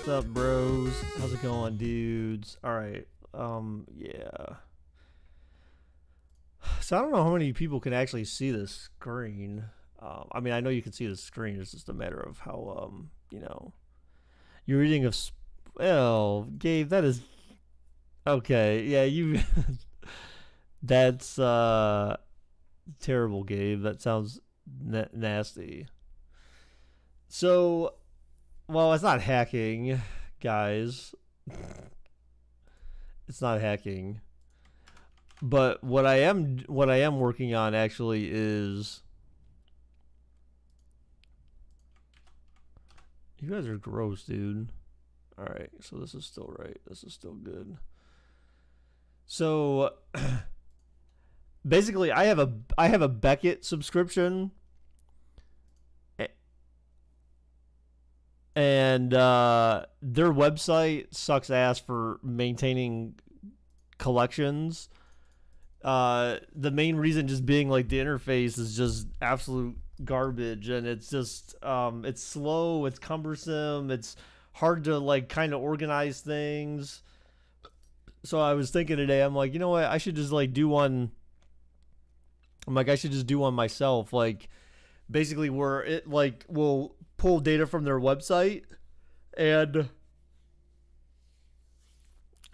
What's up, bros? How's it going, dudes? All right. Yeah. So I don't know how many people can actually see this screen. I mean, I know you can see the screen. It's just a matter of how, you're reading of. Well, Gabe, that is okay. Yeah, you. That's terrible, Gabe. That sounds nasty. So, well, it's not hacking, guys. It's not hacking. But what I am working on actually is you guys are gross, dude. All right, so this is still right. This is still good. So basically, I have a Beckett subscription, and their website sucks ass for maintaining collections. The main reason just being like the interface is just absolute garbage, and it's just it's slow, it's cumbersome, it's hard to like kind of organize things. So I was thinking today, I'm like, you know what, I should just like do one. I'm like, I should just do one myself, like basically where it like will pull data from their website and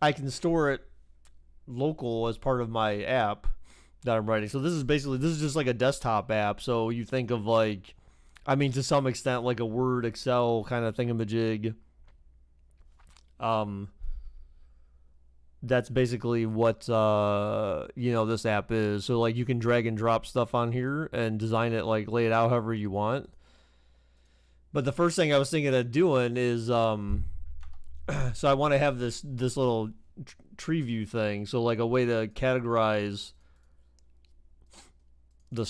I can store it local as part of my app that I'm writing. So this is just like a desktop app. So you think of like, I mean, to some extent, like a Word, Excel kind of thingamajig. Um, that's basically what this app is. So like you can drag and drop stuff on here and design it, like lay it out however you want. But the first thing I was thinking of doing is so I want to have this little tree view thing. So like a way to categorize the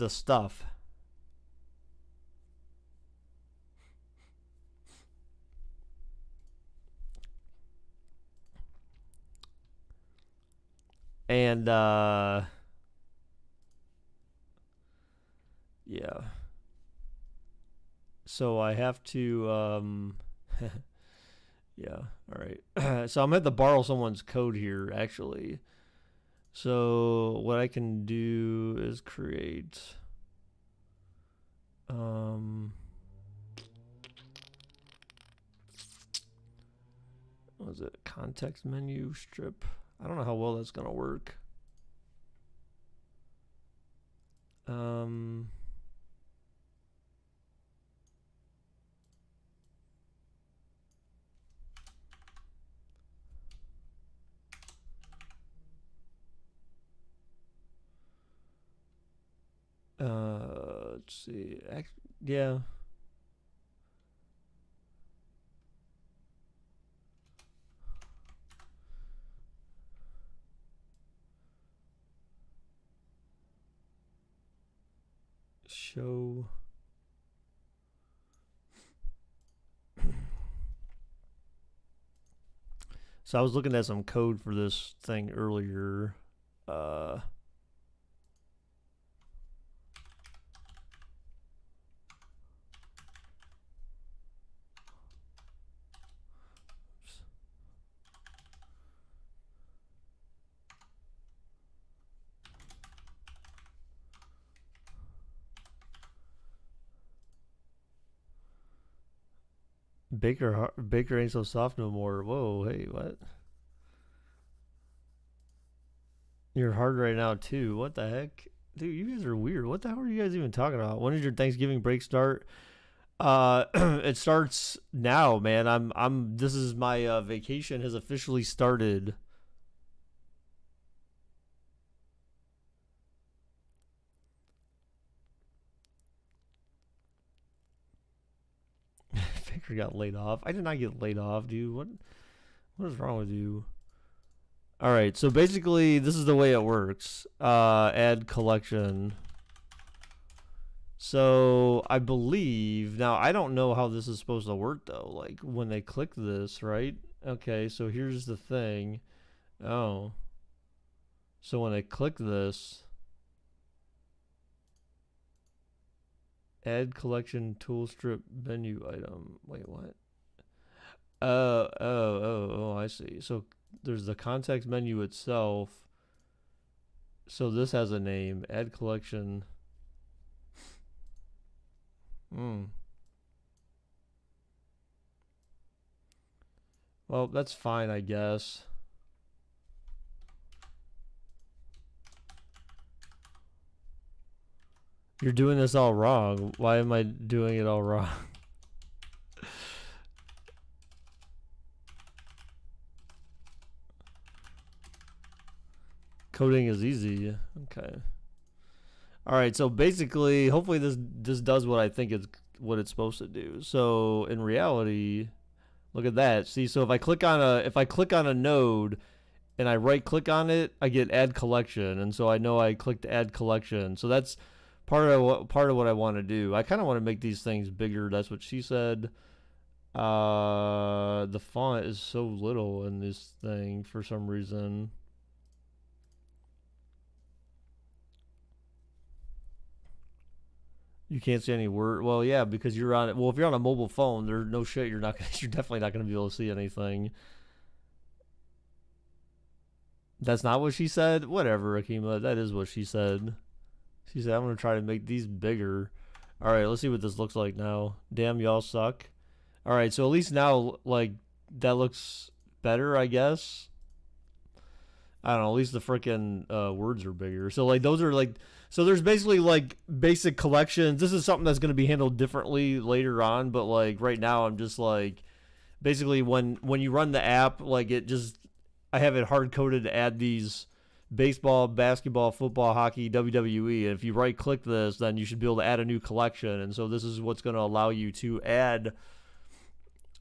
stuff. And yeah. So I have to yeah, all right. So I'm going to borrow someone's code here actually. So what I can do is create what was it? Context menu strip. I don't know how well that's going to work. Let's see. Yeah. Show. So I was looking at some code for this thing earlier. Baker ain't so soft no more. Whoa, hey, what? You're hard right now too. What the heck? Dude, you guys are weird. What the hell are you guys even talking about? When does your Thanksgiving break start? It starts now, man. This is my vacation has officially started. Baker got laid off. I did not get laid off, dude. What is wrong with you? All right, so basically this is the way it works. Add collection. So I believe now I don't know how this is supposed to work though. Like when they click this, right? Okay, so here's the thing. Oh. So when I click this, add collection tool strip menu item. Wait, what? I see. So there's the context menu itself. So this has a name. Add collection. Hmm. Well, that's fine, I guess. You're doing this all wrong. Why am I doing it all wrong? Coding is easy. Okay. All right. So basically, hopefully this does what I think it's supposed to do. So in reality, look at that. See, so if I click on a node and I right click on it, I get add collection, and so I know I clicked add collection. So that's part of what I want to do. I kind of want to make these things bigger. That's what she said. The font is so little in this thing for some reason. You can't see any word. Well, yeah, because you're on it. Well, if you're on a mobile phone, there's no shit. You're not. You're definitely not going to be able to see anything. That's not what she said. Whatever, Akima. That is what she said. She said, "I'm going to try to make these bigger." All right, let's see what this looks like now. Damn, y'all suck. All right, so at least now, like, that looks better, I guess. I don't know. At least the freaking words are bigger. So like those are like. So there's basically like basic collections. This is something that's going to be handled differently later on, but like right now I'm just like basically when you run the app, like it just I have it hard coded to add these baseball, basketball, football, hockey, WWE. And if you right click this, then you should be able to add a new collection. And so this is what's going to allow you to add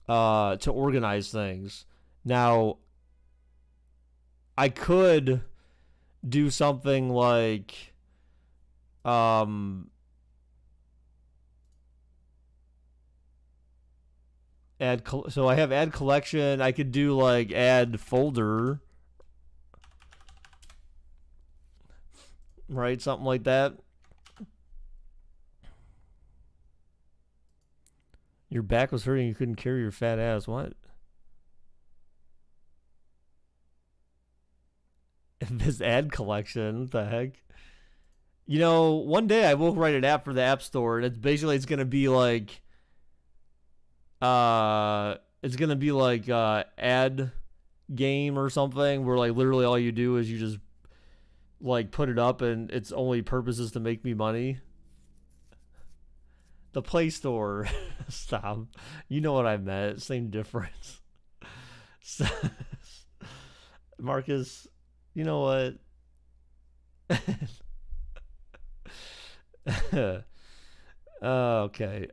to organize things. Now I could do something like so I have add collection. I could do like add folder, right? Something like that. Your back was hurting. You couldn't carry your fat ass. What? This ad collection. What the heck? You know, one day I will write an app for the App Store, and it's gonna be like ad game or something where like literally all you do is you just like put it up and its only purpose is to make me money. The Play Store. Stop. You know what I meant. Same difference. Marcus, you know what? Okay.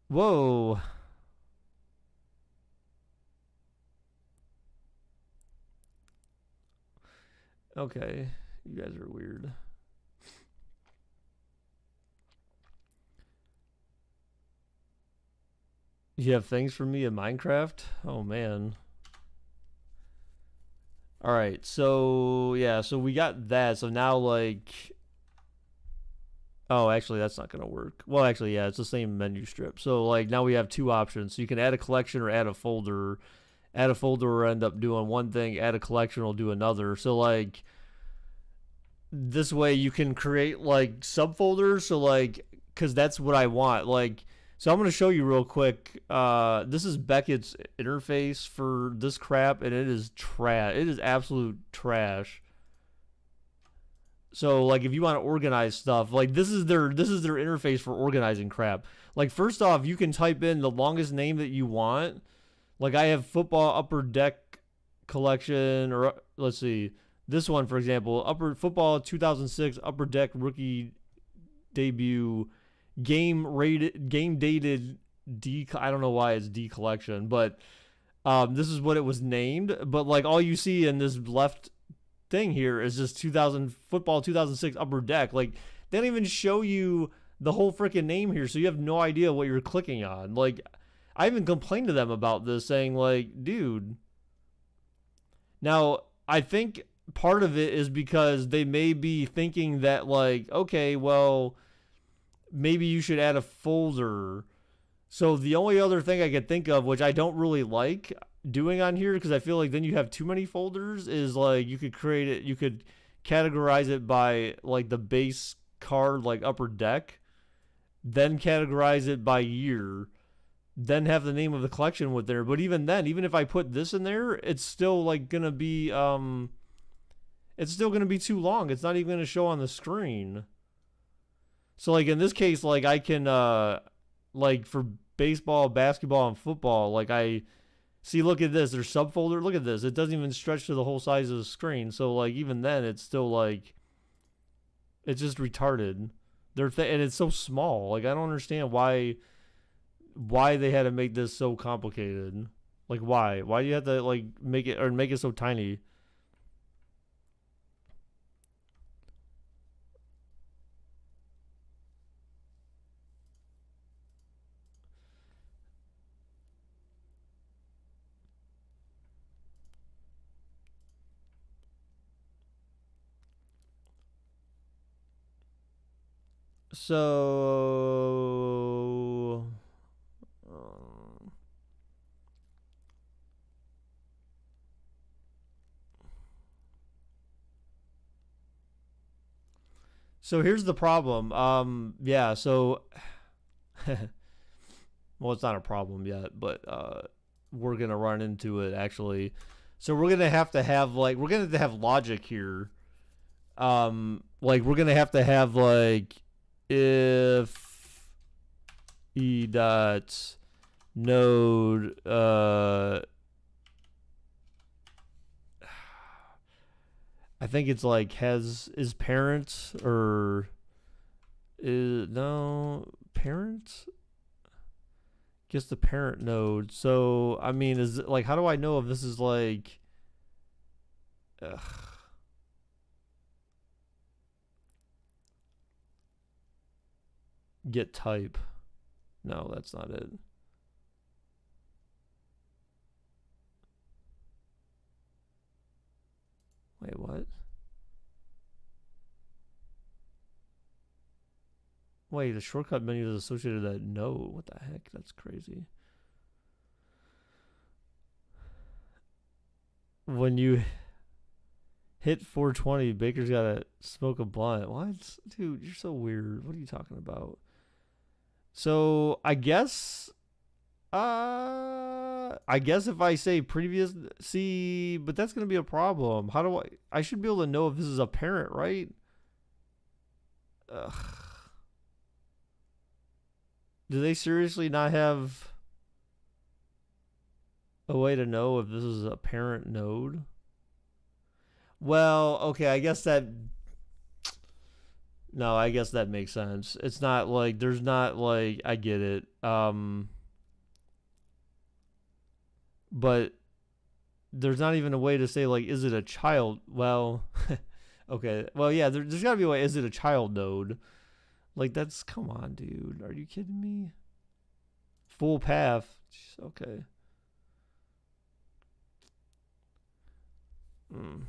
Whoa. Okay. You guys are weird. You have things for me in Minecraft? Oh man. All right. So, yeah, so we got that. So now like oh, actually that's not going to work. Well, actually, yeah, it's the same menu strip. So like now we have two options. So you can add a collection or add a folder. Add a folder will end up doing one thing, add a collection will do another. So like this way you can create like subfolders, so like because that's what I want. Like so I'm going to show you real quick. This is Beckett's interface for this crap, and it is trash. It is absolute trash. So like if you want to organize stuff, like this is their interface for organizing crap. Like first off, you can type in the longest name that you want. Like I have football upper deck collection, or let's see, this one for example, upper football 2006 upper deck rookie debut game dated D. I don't know why it's D collection, but this is what it was named. But like all you see in this left thing here is just 2000 football 2006 upper deck. Like they don't even show you the whole freaking name here, so you have no idea what you're clicking on. Like I even complained to them about this, saying like, dude. Now I think part of it is because they may be thinking that like, okay, well, maybe you should add a folder. So the only other thing I could think of, which I don't really like doing on here, because I feel like then you have too many folders, is like you could create it, you could categorize it by like the base card, like upper deck, then categorize it by year, then have the name of the collection with there. But even then, even if I put this in there, it's still like gonna be it's still gonna be too long. It's not even gonna show on the screen. So like in this case, like I can like for baseball, basketball, and football, like I see, look at this, there's subfolder, look at this. It doesn't even stretch to the whole size of the screen. So like even then it's still like it's just retarded. And it's so small. Like I don't understand why they had to make this so complicated. Like why? Why do you have to like make it so tiny? So so here's the problem. Yeah, so well, it's not a problem yet, but we're going to run into it actually. So we're going to have like we're going to have logic here. Like we're going to have like if e dot node I think it's like is parent or is no parent. Guess the parent node. So I mean, is it, like how do I know if this is like? Ugh. Get type. No, that's not it. Wait, what? Wait, the shortcut menu is associated with that. No, what the heck? That's crazy. When you hit 420, Baker's gotta smoke a blunt. What? Dude, you're so weird. What are you talking about? So I guess if I say previous, see, but that's gonna be a problem. How do I should be able to know if this is a parent, right? Ugh. Do they seriously not have a way to know if this is a parent node? Well, okay, I guess that. No, I guess that makes sense. It's not like there's not like I get it. But there's not even a way to say like is it a child? Well, okay. Well, yeah, there's got to be a way. Is it a child node? Like that's come on, dude. Are you kidding me? Full path. Okay. Mm.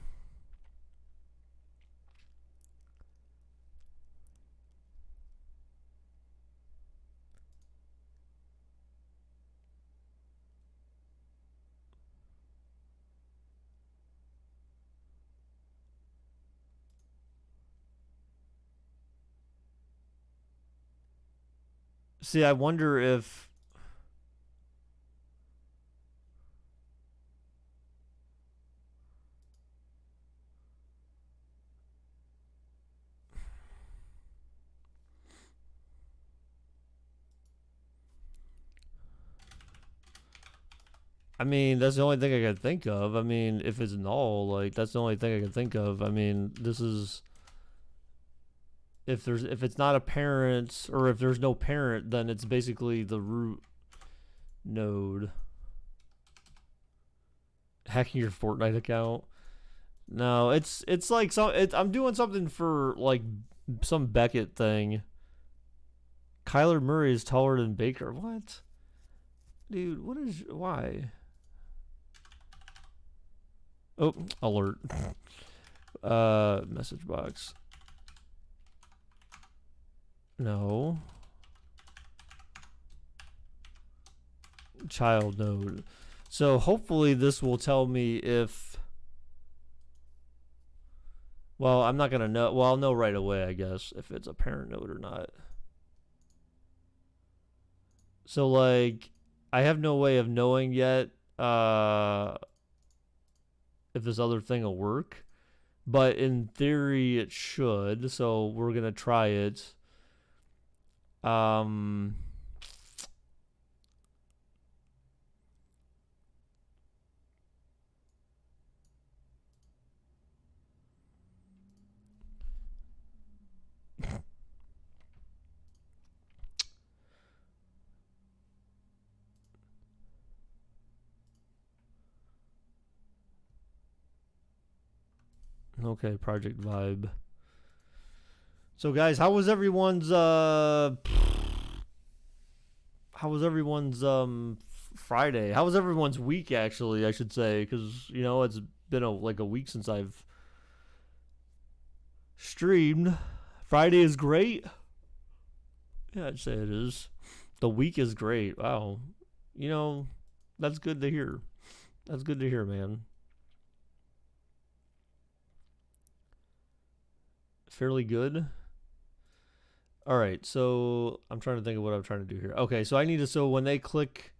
See, I wonder if I mean, that's the only thing I can think of. I mean, if it's null, like that's the only thing I can think of. I mean, this is if it's not a parent or if there's no parent, then it's basically the root node. Hacking your Fortnite account. No, it's like I'm doing something for like some Beckett thing. Kyler Murray is taller than Baker. What? Dude, what is why? Oh, alert. Message box. No. Child node. So hopefully this will tell me if... Well, I'm not going to know. Well, I'll know right away, I guess, if it's a parent node or not. So, like, I have no way of knowing yet if this other thing will work. But in theory, it should. So we're going to try it. Okay, Project Vibe. So guys, how was everyone's Friday? How was everyone's week actually, I should say, cuz you know, it's been like a week since I've streamed. Friday is great. Yeah, I'd say it is. The week is great. Wow. You know, that's good to hear. That's good to hear, man. Fairly good. All right, so I'm trying to think of what I'm trying to do here. Okay, so I need to, so when they click,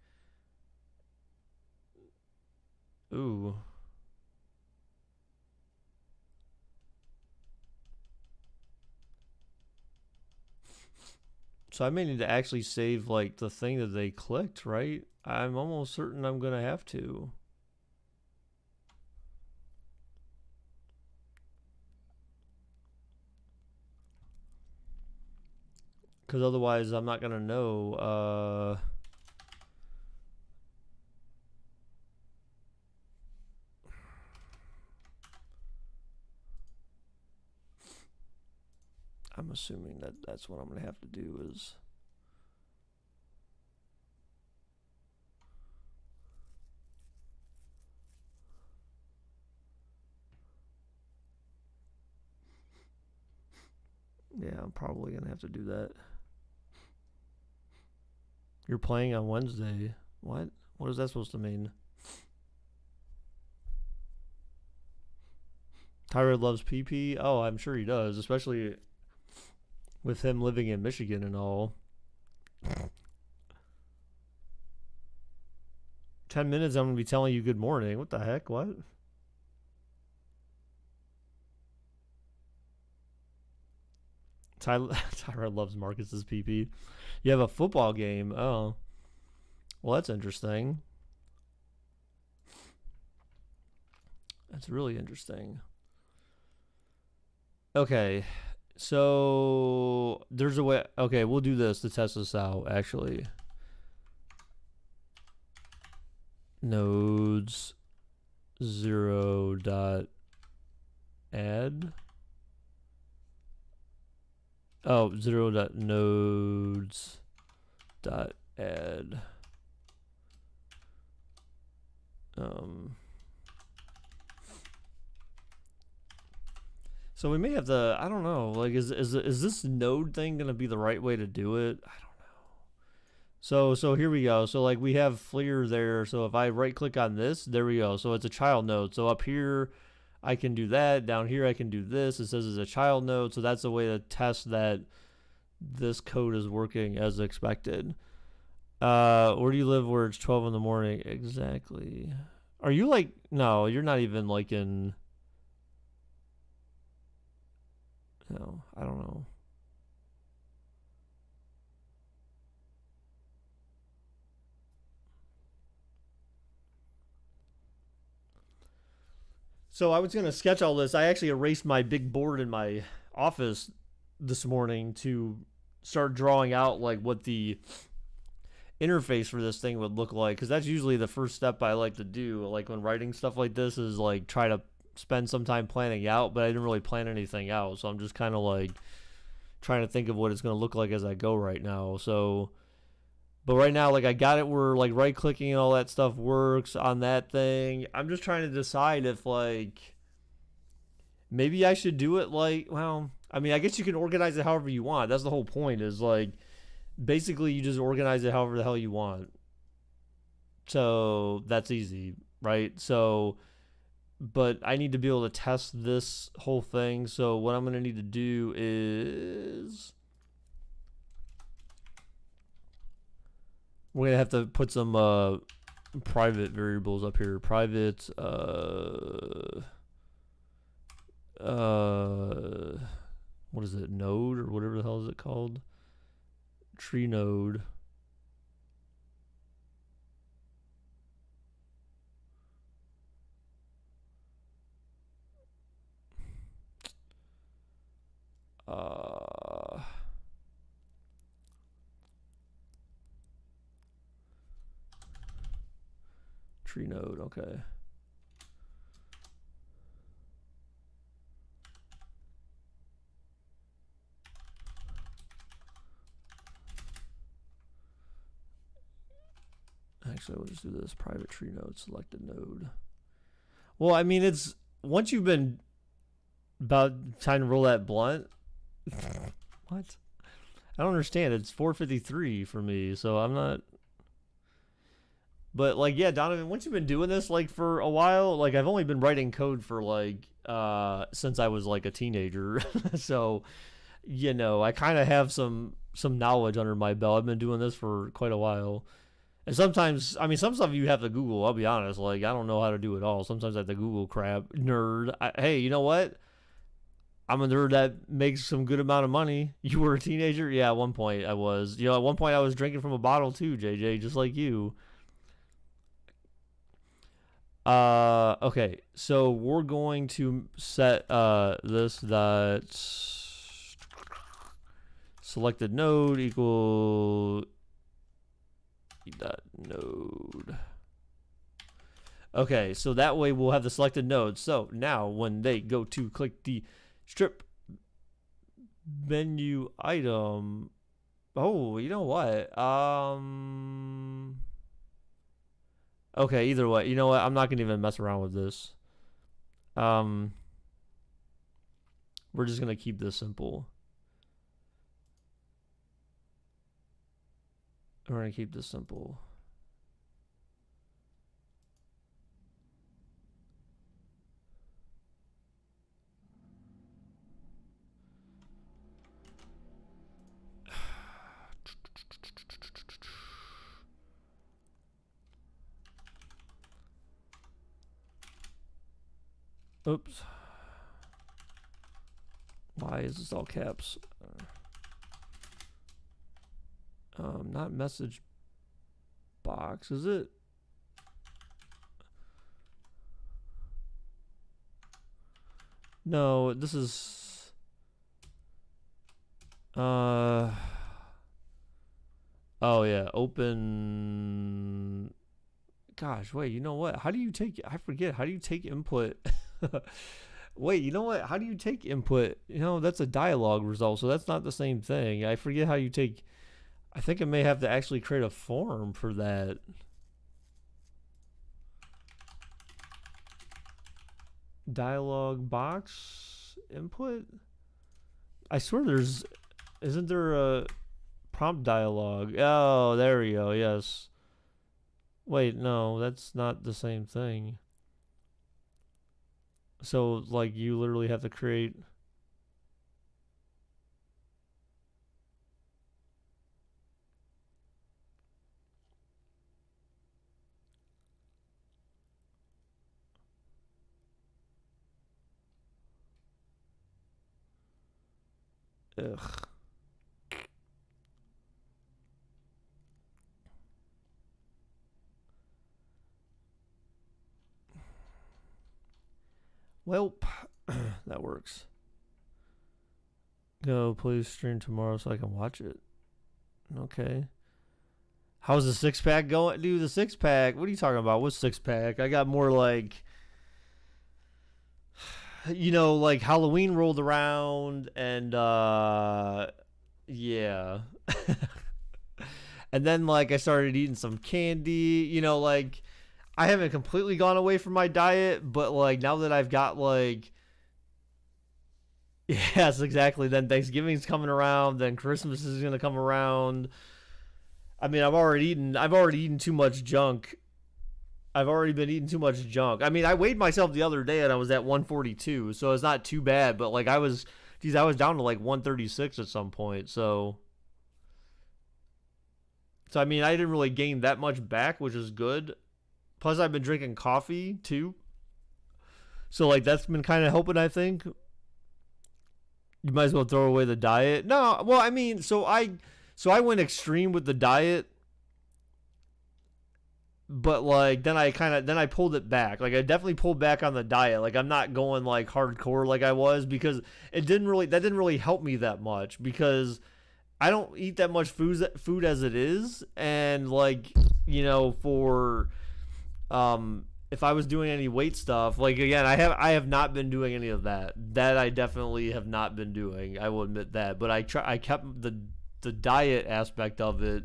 ooh. So I may need to actually save like the thing that they clicked, right? I'm almost certain I'm gonna have to. Because otherwise I'm not gonna know. I'm assuming that that's what I'm gonna have to do is. Yeah, I'm probably gonna have to do that. You're playing on Wednesday. What? What is that supposed to mean? Tyrod loves PP. Oh, I'm sure he does, especially with him living in Michigan and all. 10 minutes, I'm going to be telling you good morning. What the heck? What? Tyrod loves Marcus's PP. You have a football game. Oh. Well, that's interesting. That's really interesting. Okay. So there's a way. Okay, we'll do this to test this out, actually. Nodes 0 dot add. Oh, 0 dot nodes dot add. So we may have to, I don't know, like is this node thing gonna be the right way to do it? I don't know. So here we go. So like we have FLIR there. So if I right click on this, there we go. So it's a child node. So up here I can do that. Down here I can do this. It says it's a child node. So that's a way to test that this code is working as expected. Where do you live where it's 12 in the morning? Exactly. Are you like, no, you're not even like in, no, I don't know. So I was going to sketch all this. I actually erased my big board in my office this morning to start drawing out like what the interface for this thing would look like, because that's usually the first step I like to do, like when writing stuff like this, is like try to spend some time planning out, but I didn't really plan anything out, so I'm just kind of like trying to think of what it's going to look like as I go right now. So but right now, like I got it where like right clicking and all that stuff works on that thing. I'm just trying to decide if like maybe I should do it like, well, I mean, I guess you can organize it however you want. That's the whole point. Is like basically you just organize it however the hell you want. So that's easy, right? So, but I need to be able to test this whole thing. So what I'm gonna need to do is we're gonna have to put some private variables up here. Private what is it, node or whatever the hell is it called? Tree node. Tree node, okay. Actually, we'll just do this private tree node, selected node. Well, I mean, it's once you've been about time to roll that blunt. What? I don't understand. It's 4:53 for me, so I'm not. But like, yeah, Donovan, once you've been doing this like for a while, like I've only been writing code for like since I was like a teenager, so you know I kind of have some knowledge under my belt. I've been doing this for quite a while. And sometimes, I mean, some stuff you have to Google. I'll be honest. Like, I don't know how to do it all. Sometimes I have to Google crap. Nerd. Hey, you know what? I'm a nerd that makes some good amount of money. You were a teenager? Yeah, at one point I was. You know, at one point I was drinking from a bottle too, JJ, just like you. Okay. So we're going to set this that selected node equal dot node. Okay, so that way we'll have the selected node. So now when they go to click the strip menu item, oh, you know what? Okay, either way, you know what? I'm not gonna even mess around with this. We're just gonna keep this simple. We're gonna keep this simple. Oops. Why is this all caps? Not message box, is it? No, this is oh yeah, open. Gosh, wait, you know what? How do you take, I forget, how do you take input? Wait, you know what? How do you take input? You know, that's a dialogue result, so that's not the same thing. I forget how you take. I think I may have to actually create a form for that. Dialogue box input? I swear there's, isn't there a prompt dialogue? Oh, there we go, yes. Wait, no, that's not the same thing. So, like, you literally have to create. Ugh. Well, that works. Go, please stream tomorrow so I can watch it. Okay. How's the six pack going? Dude, the six pack. What are you talking about? What's six pack? I got more like, you know, like Halloween rolled around and yeah. And then like I started eating some candy, you know, like I haven't completely gone away from my diet, but like now that I've got like Yes, exactly. Then Thanksgiving's coming around. Then Christmas is gonna come around. I mean, I've already eaten too much junk. I've already been eating too much junk. I mean, I weighed myself the other day and I was at 142, so it's not too bad. But like I was down to like 136 at some point. So I mean, I didn't really gain that much back, which is good. Plus, I've been drinking coffee too, so like that's been kind of helping. I think you might as well throw away the diet. No, well, I mean, so I went extreme with the diet, but like then I pulled it back. Like I definitely pulled back on the diet. Like I'm not going like hardcore like I was because that didn't really help me that much because I don't eat that much food as it is, and like for if I was doing any weight stuff, like again, I have not been doing any of that. That I definitely have not been doing. I will admit that, but I kept the diet aspect of it.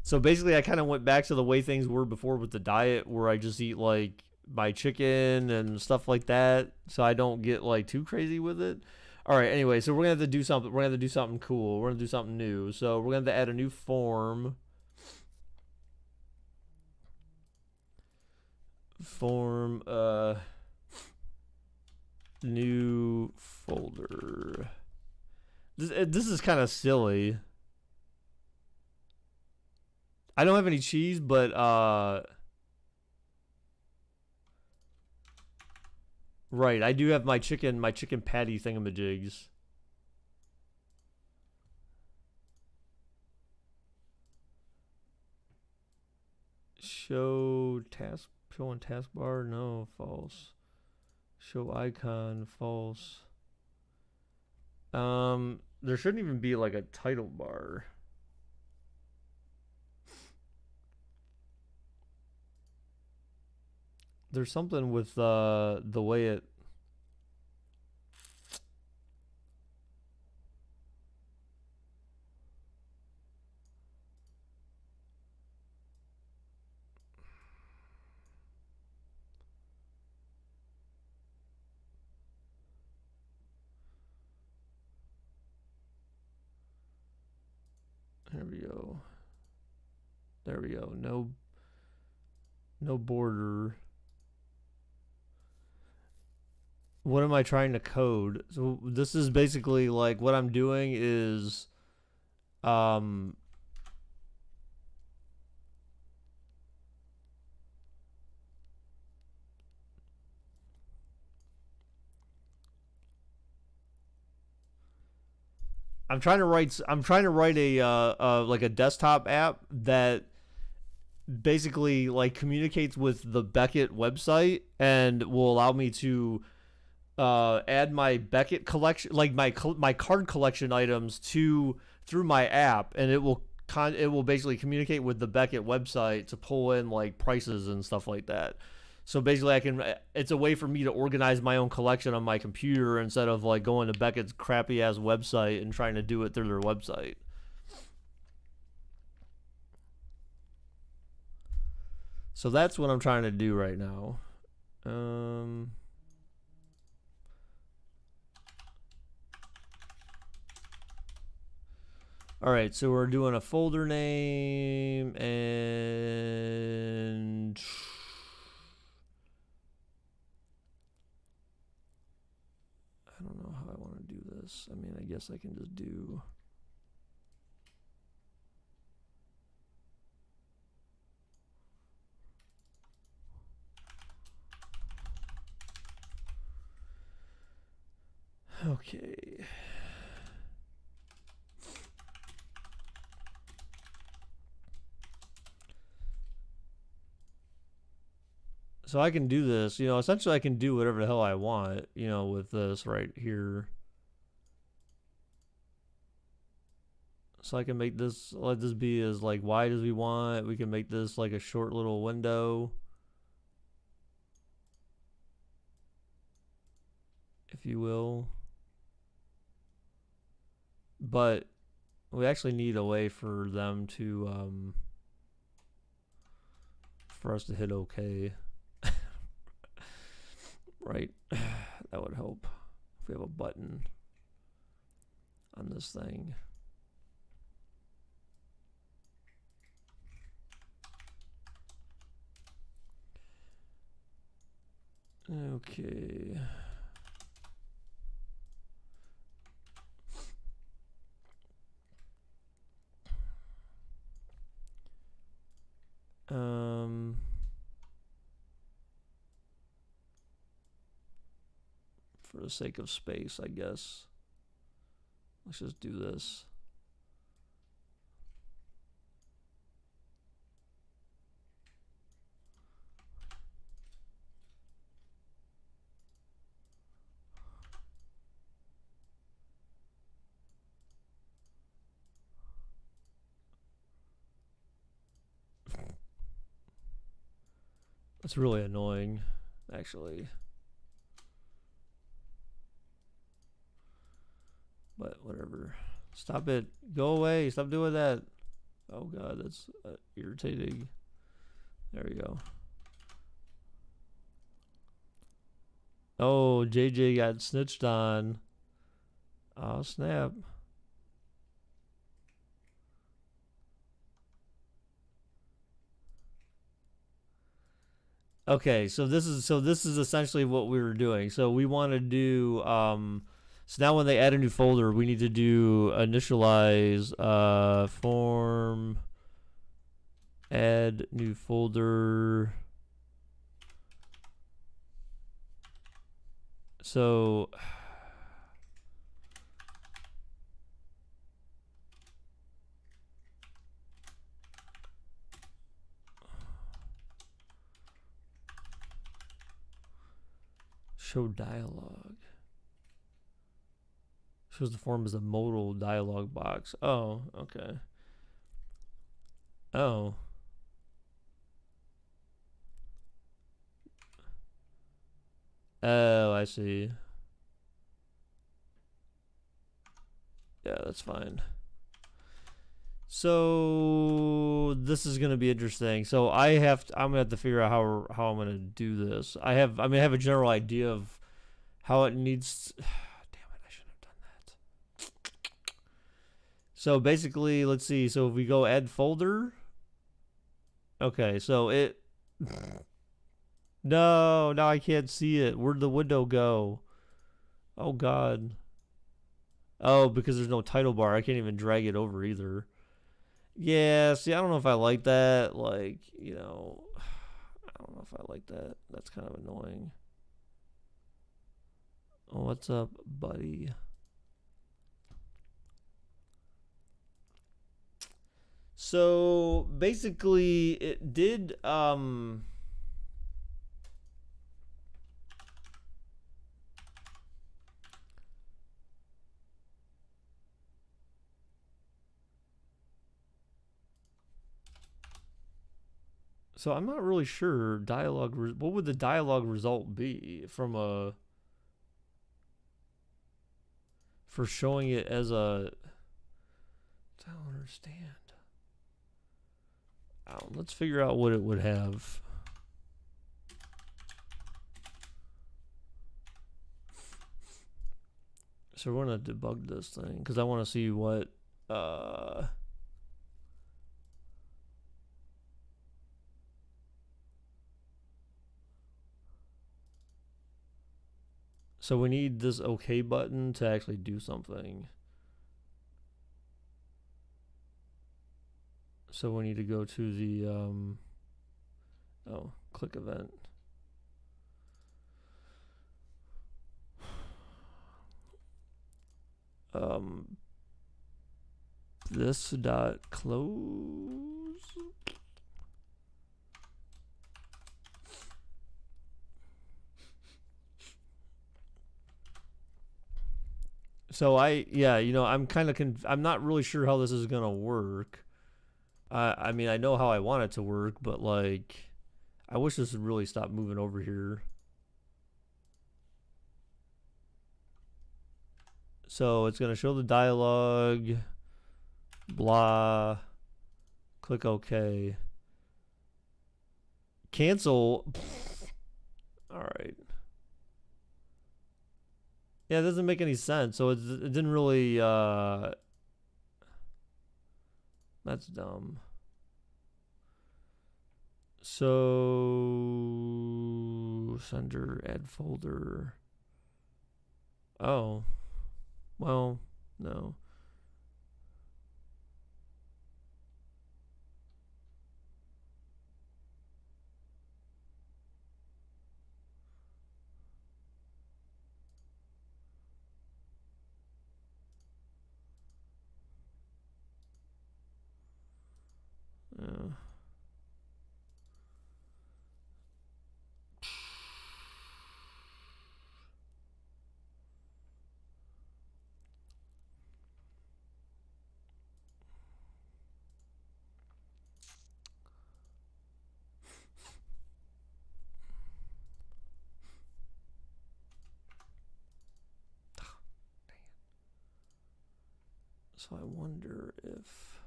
So basically, I kind of went back to the way things were before with the diet, where I just eat like my chicken and stuff like that, so I don't get like too crazy with it. All right. Anyway, so we're gonna have to do something. We're gonna have to do something cool. We're gonna do something new. So we're gonna have to add a new form. Form. New folder. This is kind of silly. I don't have any cheese, but right, I do have my chicken patty thingamajigs. Show on taskbar, no, false. Show icon, false. There shouldn't even be like a title bar. There's something with the way it. There we go. There we go. No border. What am I trying to code? So this is basically like what I'm doing is um I'm trying to write a like a desktop app that basically like communicates with the Beckett website and will allow me to add my Beckett collection, like my card collection items to through my app, and it will basically communicate with the Beckett website to pull in like prices and stuff like that. So basically, it's a way for me to organize my own collection on my computer instead of like going to Beckett's crappy ass website and trying to do it through their website. So that's what I'm trying to do right now. Um, all right, so we're doing a folder name and I don't know how I want to do this. I mean, I guess I can just do. Okay. So I can do this, essentially I can do whatever the hell I want, with this right here. So I can make this, let this be as like wide as we want. We can make this like a short little window, if you will. But we actually need a way for them to, for us to hit OK. Right? That would help if we have a button. on this thing. Okay. For the sake of space, I guess. Let's just do this. That's really annoying, actually. But whatever. Stop it. Go away. Stop doing that. Oh god, that's irritating. There we go. Oh, JJ got snitched on. Oh snap. Okay, so this is essentially what we were doing. So we want to do so now when they add a new folder, we need to do initialize form add new folder. So show dialogue. Shows the form as a modal dialog box. Oh, okay. Oh. Oh, I see. Yeah, that's fine. So this is gonna be interesting. So I'm gonna have to figure out how I'm gonna do this. I have a general idea of how it needs. Damn it! I shouldn't have done that. So basically, let's see. So if we go add folder. Okay, so it. No, now I can't see it. Where'd the window go? Oh god. Oh, because there's no title bar. I can't even drag it over either. Yeah, see, I don't know if I like that. Like, I don't know if I like that. That's kind of annoying. Oh, what's up, buddy? So basically, it did. So I'm not really sure dialogue. What would the dialogue result be from for showing it as a? I don't understand. Let's figure out what it would have. So we're gonna debug this thing because I want to see what. So we need this OK button to actually do something. So we need to go to the click event. This dot close. So I'm kind of I'm not really sure how this is gonna work. I mean, I know how I want it to work, but like, I wish this would really stop moving over here. So it's gonna show the dialogue. Blah. Click OK. Cancel. All right. Yeah, it doesn't make any sense. So it didn't really. That's dumb. So sender add folder. Oh, well, no. Yeah. So I wonder if.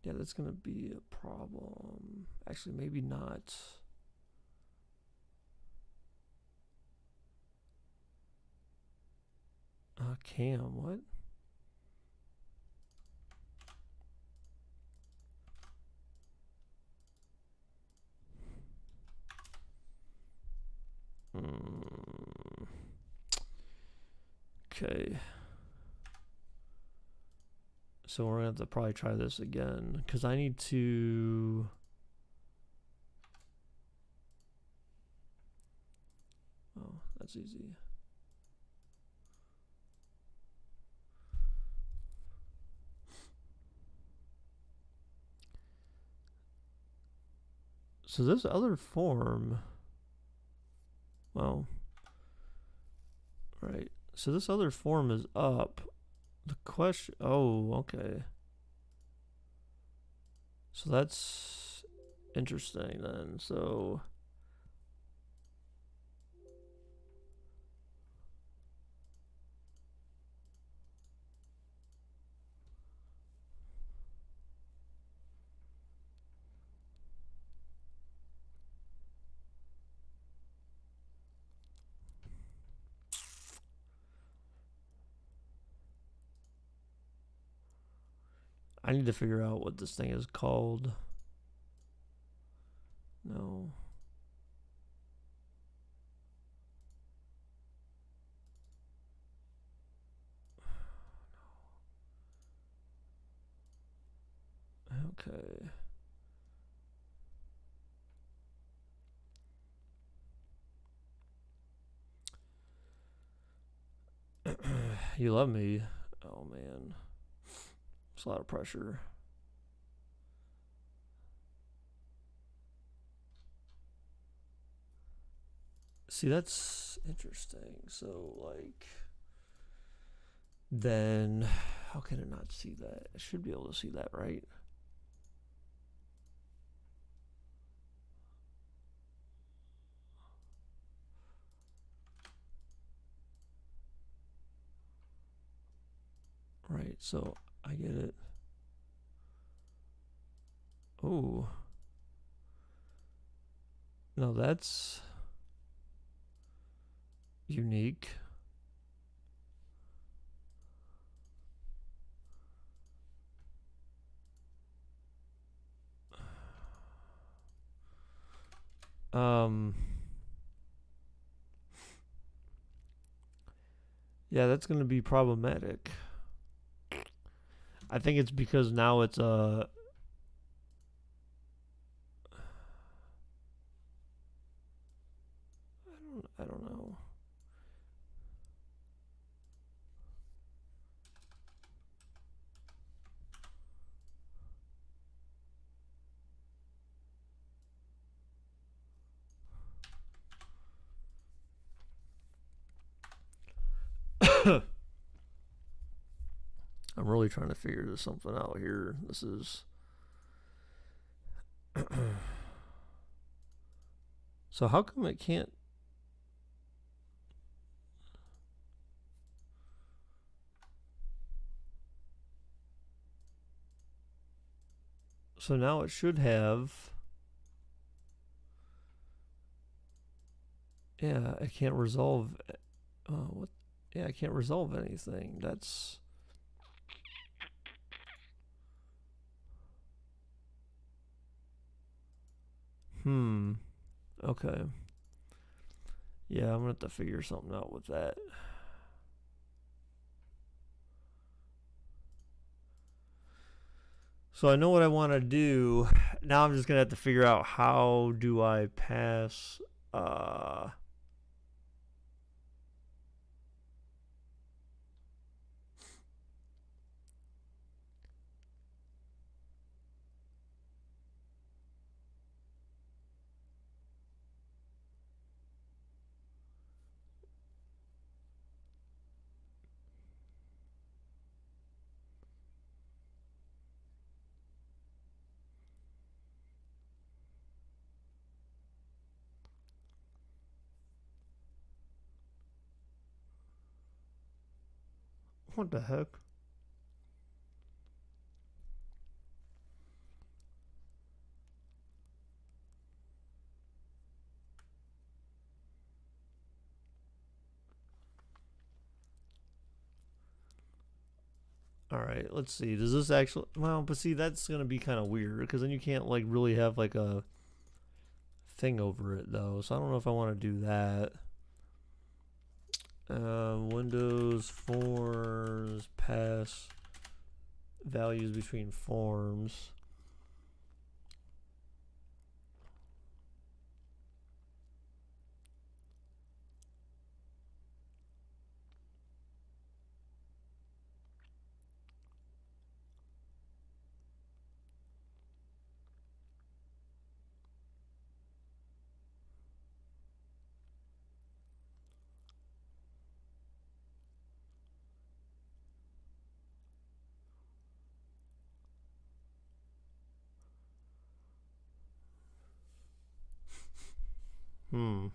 Yeah, that's gonna be a problem. Actually, maybe not. Cam, what? Okay. So we're gonna have to probably try this again because I need to. Oh, that's easy. So this other form. Well, right. So this other form is up. The question. Oh, okay. So that's interesting then. So. I need to figure out what this thing is called. No. Okay. You love me. Oh man. It's a lot of pressure. See, that's interesting. So, like, then how can it not see that? I should be able to see that, right? Right, so I get it. Oh. No, that's unique. Yeah, that's going to be problematic. I think it's because now it's I don't know. I'm really trying to figure this something out here. This is so how come it can't? So now it should have. Yeah, it can't resolve What? Yeah, I can't resolve anything. That's. Okay. Yeah, I'm gonna have to figure something out with that. So I know what I want to do. Now I'm just gonna have to figure out how do I pass. Uh, what the heck? All right, let's see. Does this actually? Well, but see, that's gonna be kind of weird because then you can't like really have like a thing over it though. So I don't know if I want to do that. Windows forms pass values between forms. Hmm.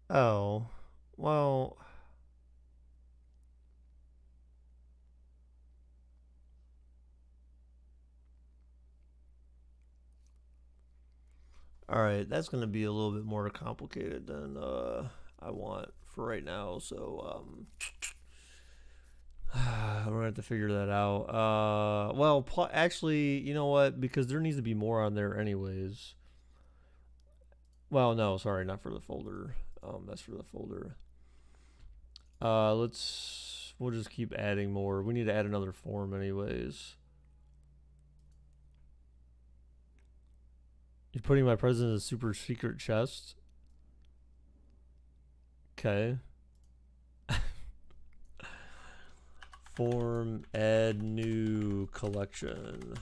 Oh. Well. All right, that's gonna be a little bit more complicated than I want for right now. So I'm gonna have to figure that out. Well, actually, you know what? Because there needs to be more on there, anyways. Well, no, sorry, not for the folder. That's for the folder. We'll just keep adding more. We need to add another form, anyways. You're putting my present in a super secret chest. Okay. Form, add new collection.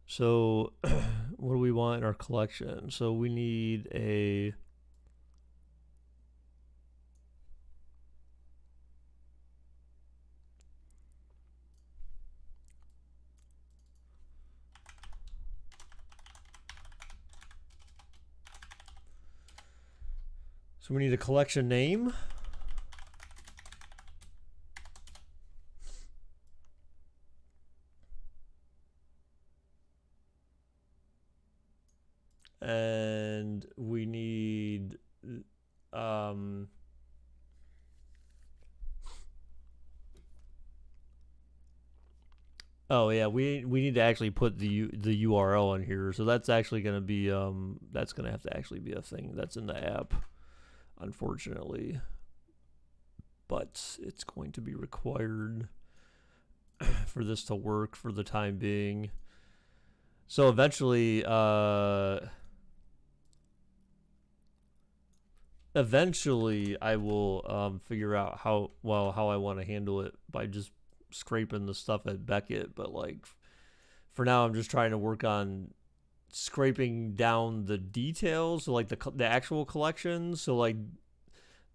So, what do we want in our collection? So we need a. So we need a collection name. And we need oh yeah, we need to actually put the URL in here. So that's actually going to be that's going to have to actually be a thing that's in the app, unfortunately. But it's going to be required for this to work for the time being. So eventually eventually I will figure out how I want to handle it by just scraping the stuff at Beckett. But like for now, I'm just trying to work on scraping down the details, so like the actual collections. So like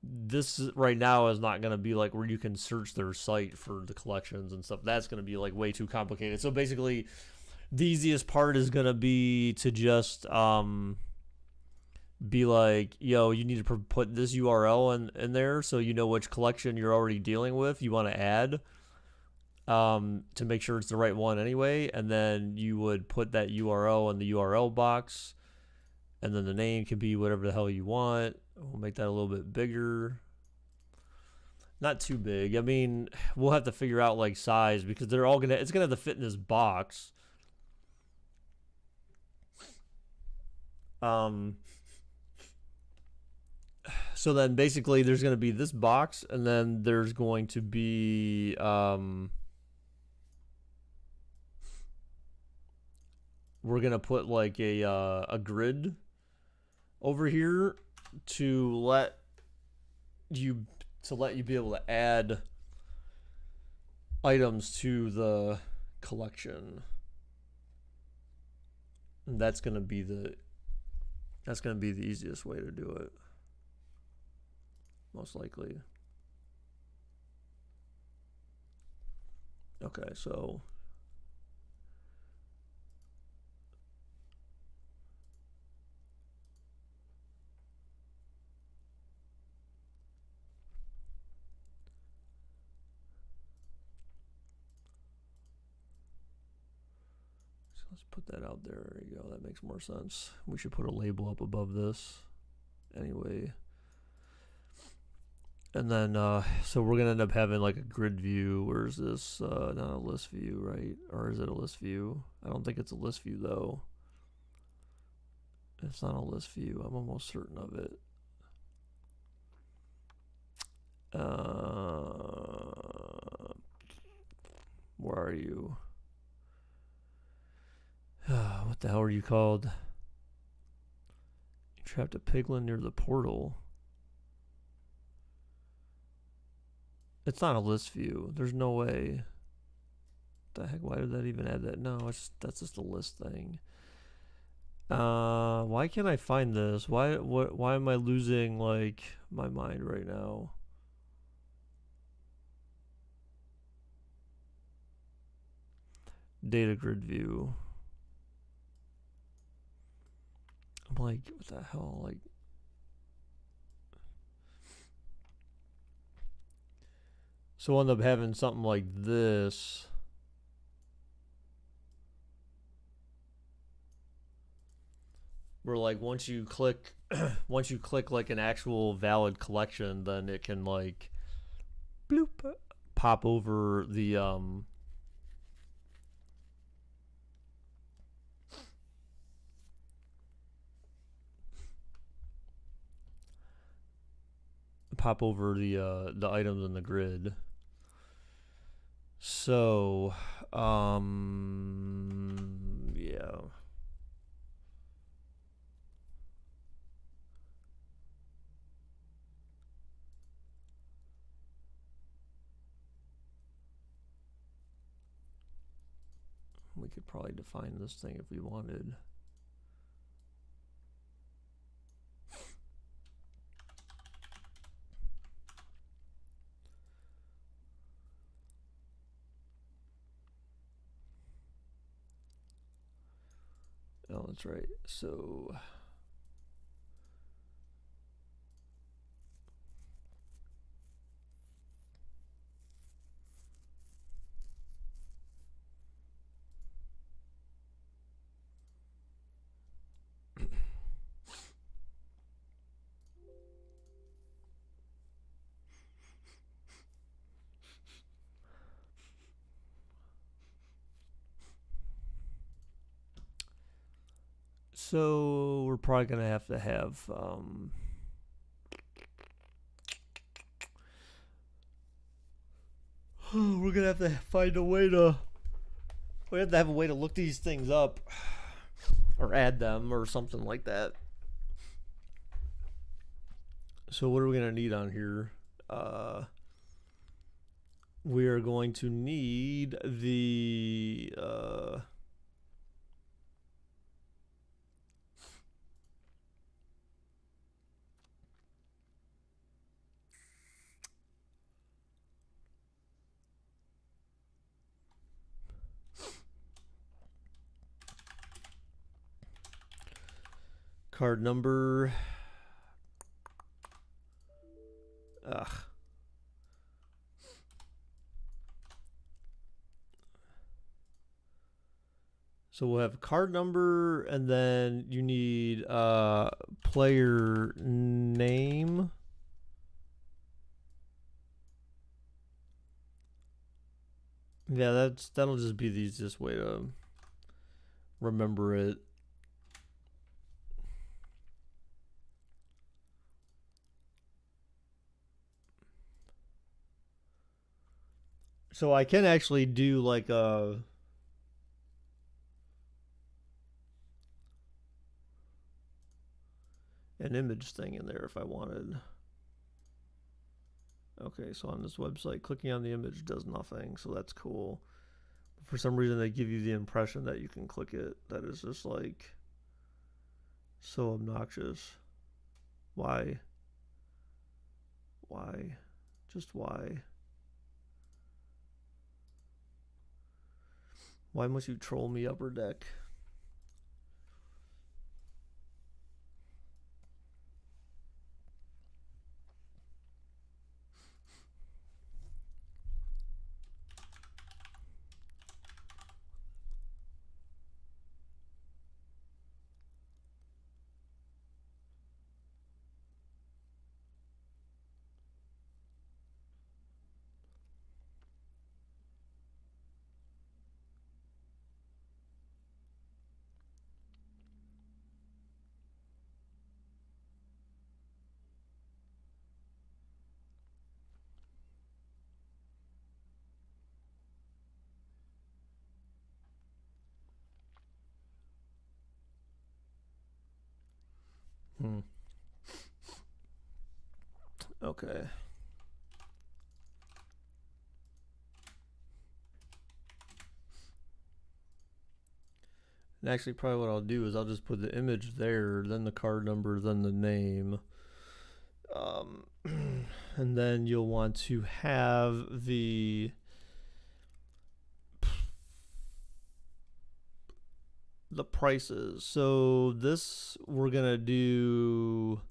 this right now is not going to be like where you can search their site for the collections and stuff. That's going to be like way too complicated. So basically, the easiest part is going to be to just be like, yo, you need to put this URL in there so you know which collection you're already dealing with, you want to add, to make sure it's the right one anyway. And then you would put that URL in the URL box, and then the name can be whatever the hell you want. We'll make that a little bit bigger. Not too big. I mean, we'll have to figure out like size, because they're all it's gonna have to fit in this box. So then basically there's going to be this box, and then there's going to be we're going to put like a grid over here to let you be able to add items to the collection. And that's going to be the easiest way to do it, most likely. Okay, so let's put that out there. There you go. That makes more sense. We should put a label up above this anyway. And then, so we're going to end up having like a grid view. Where's this? Not a list view, right? Or is it a list view? I don't think it's a list view though. It's not a list view. I'm almost certain of it. Where are you? What the hell are you called? You trapped a piglin near the portal. It's not a list view. There's no way. What the heck? Why did that even add that? No, that's just a list thing. Why can't I find this? Why am I losing like my mind right now? Data grid view. I'm like, what the hell? Like, so we'll end up having something like this. Where like once you click like an actual valid collection, then it can like bloop pop over the the items in the grid. So yeah. We could probably define this thing if we wanted. Oh, that's right. So we're probably gonna have to have we're gonna have to find a way to have a way to look these things up or add them or something like that. So what are we gonna need on here? We are going to need the card number. Ugh. So we'll have card number, and then you need player name. Yeah, that'll just be the easiest way to remember it. So I can actually do like an image thing in there if I wanted. Okay, so on this website, clicking on the image does nothing, so that's cool. For some reason, they give you the impression that you can click it. That is just like so obnoxious. Why? Why? Just why? Why must you troll me, Upper Deck? Okay. And actually, probably what I'll do is I'll just put the image there, then the card number, then the name. And then you'll want to have the prices. So this we're gonna do.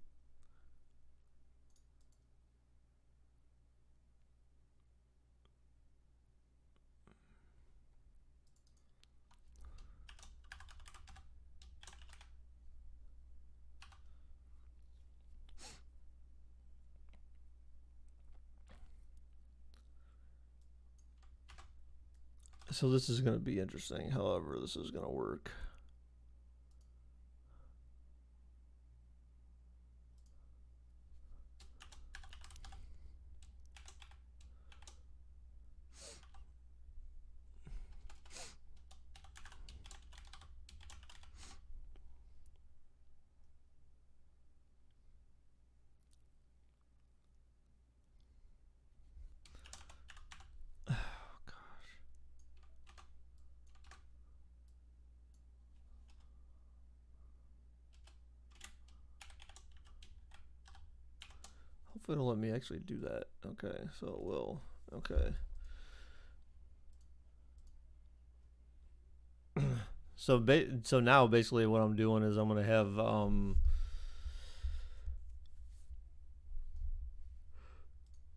So this is going to be interesting, however this is going to work. Hopefully it'll let me actually do that. Okay, so it will. Okay. So now basically what I'm doing is I'm gonna have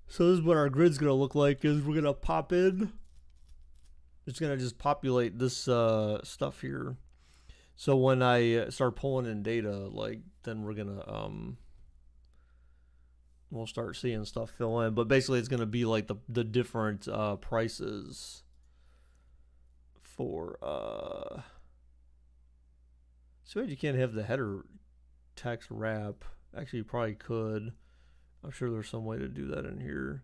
so this is what our grid's gonna look like. Is we're gonna pop in. It's gonna just populate this stuff here. So when I start pulling in data, like then we're gonna we'll start seeing stuff fill in. But basically, it's gonna be like the different prices for So you can't have the header text wrap. Actually, you probably could. I'm sure there's some way to do that in here.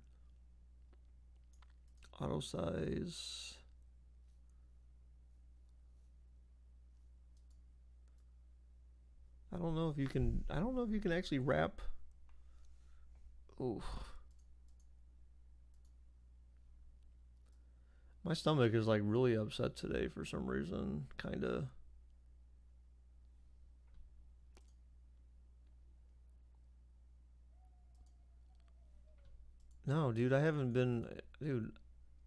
Auto size. I don't know if you can actually wrap. Oof. My stomach is like really upset today for some reason. Kind of. No, dude, I haven't been. Dude,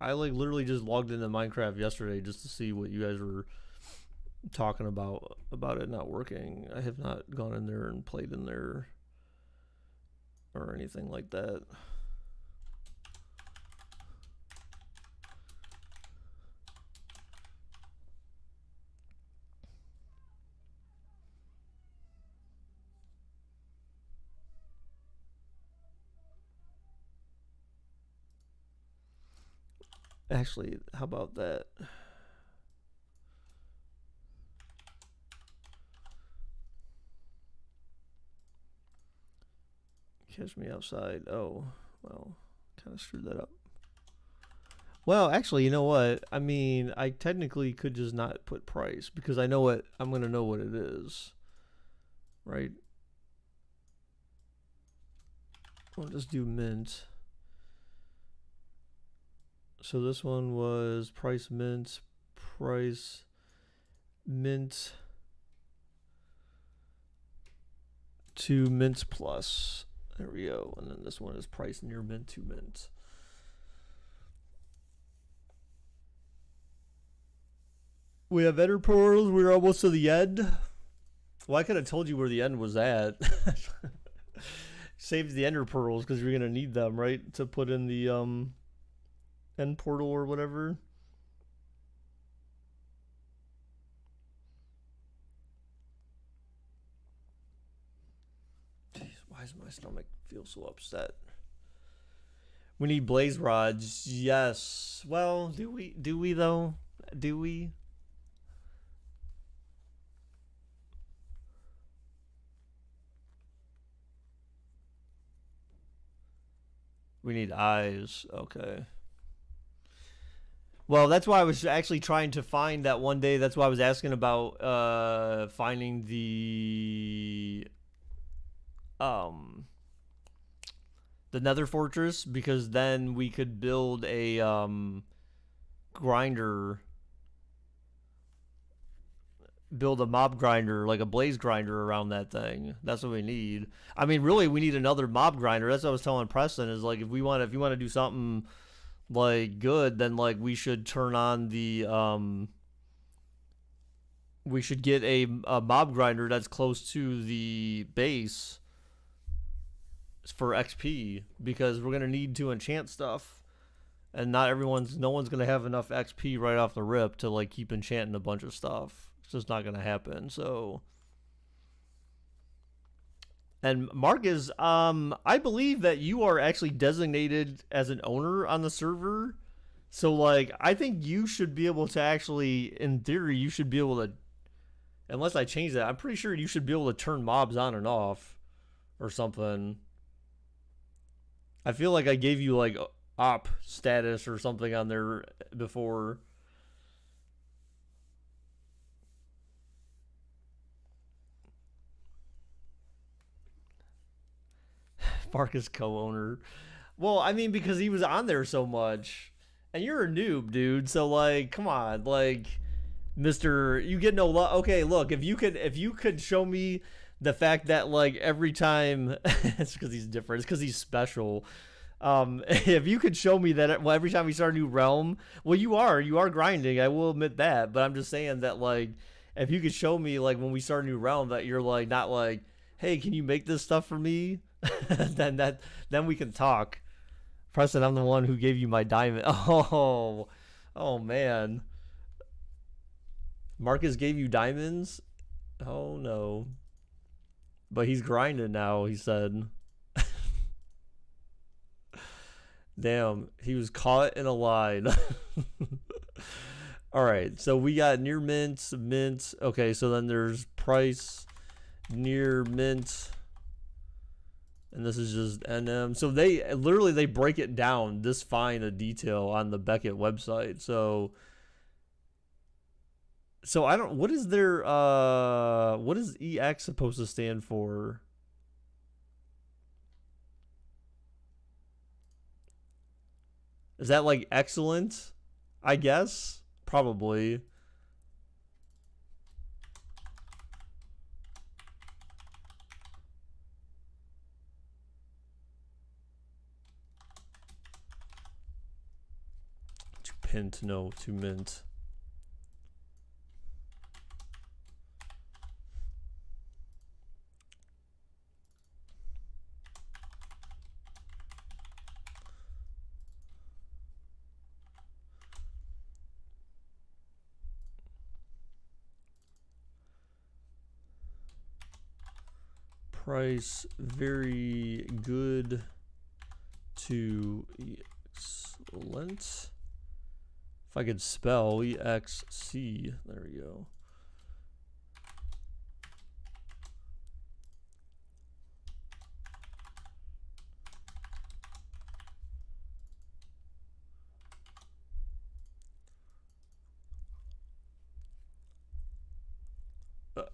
I like literally just logged into Minecraft yesterday just to see what you guys were talking about it not working. I have not gone in there and played in there or anything like that. Actually, how about that? Catch me outside. Oh, well, kind of screwed that up. Well, actually, you know what? I mean, I technically could just not put price because I know what I'm going to know what it is. Right? I'll just do mint. So this one was price mint to mint plus. There we go. And then this one is price near mint to mint. We have ender pearls. We're almost to the end. Well, I could have told you where the end was at. Saved the ender pearls because you're gonna need them, right, to put in the end portal or whatever. Jeez, why does my stomach feel so upset? We need blaze rods. Yes. Well, do we? Do we though? Do we? We need eyes. Okay. Well, that's why I was actually trying to find that one day. That's why I was asking about finding the Nether Fortress, because then we could build a grinder, build a mob grinder, like a blaze grinder around that thing. That's what we need. I mean, really, we need another mob grinder. That's what I was telling Preston. Is like if you want to do something like good, then like we should turn on the we should get a mob grinder that's close to the base for XP, because we're gonna need to enchant stuff, and no one's gonna have enough XP right off the rip to like keep enchanting a bunch of stuff. It's just not gonna happen. So, and Marcus, I believe that you are actually designated as an owner on the server. So like I think you should be able to actually, in theory, you should be able to, unless I change that, I'm pretty sure you should be able to turn mobs on and off or something. I feel like I gave you like op status or something on there before. Marcus co-owner. Well, I mean, because he was on there so much, and you're a noob, dude. So like, come on, like, Mister, you get no love. Okay, look, if you could show me the fact that like every time, it's because he's different. It's because he's special. If you could show me that, well, every time we start a new realm, well, you are grinding. I will admit that, but I'm just saying that like, if you could show me like when we start a new realm that you're like not like, hey, can you make this stuff for me? then we can talk. Preston, I'm the one who gave you my diamond. Oh man. Marcus gave you diamonds? Oh no. But he's grinding now, he said. Damn, he was caught in a line. Alright, so we got near mint. Okay, so then there's price near mint. And this is just NM. So they break it down this fine a detail on the Beckett website. So I don't, what is their what is EX supposed to stand for? Is that like excellent? I guess. Probably. To pint, no, to mint. Price very good to excellent. If I could spell EXC, there we go.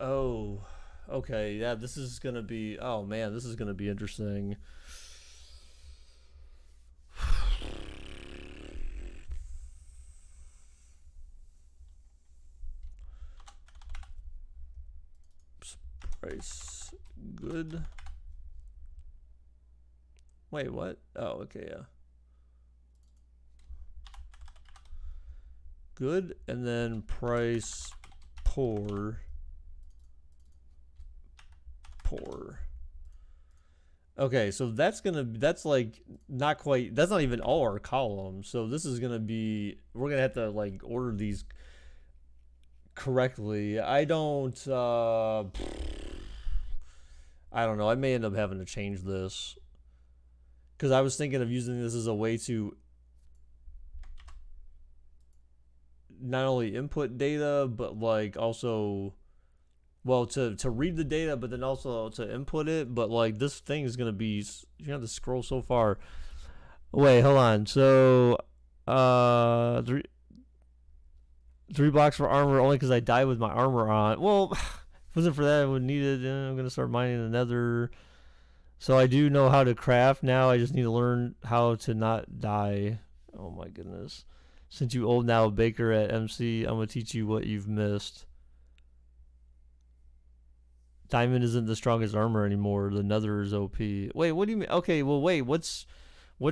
Oh, okay. Yeah, this is gonna be. Oh man, this is gonna be interesting. Price good. Wait, what? Oh, okay, yeah. Good, and then price poor. Poor. Okay, so that's like not quite, that's not even all our columns. So this is gonna be, we're gonna have to like order these correctly. I don't know. I may end up having to change this because I was thinking of using this as a way to not only input data, but like also, well, to read the data, but then also to input it. But like this thing is gonna be, you have to scroll so far. Wait, hold on. So, three blocks for armor only because I died with my armor on. Well, if it wasn't for that, I would need it. I'm gonna start mining the nether. So I do know how to craft now. I just need to learn how to not die. Oh my goodness. Since you old now baker at MC, I'm gonna teach you what you've missed. Diamond isn't the strongest armor anymore. The nether is OP. Wait, what do you mean? Okay, well wait, what's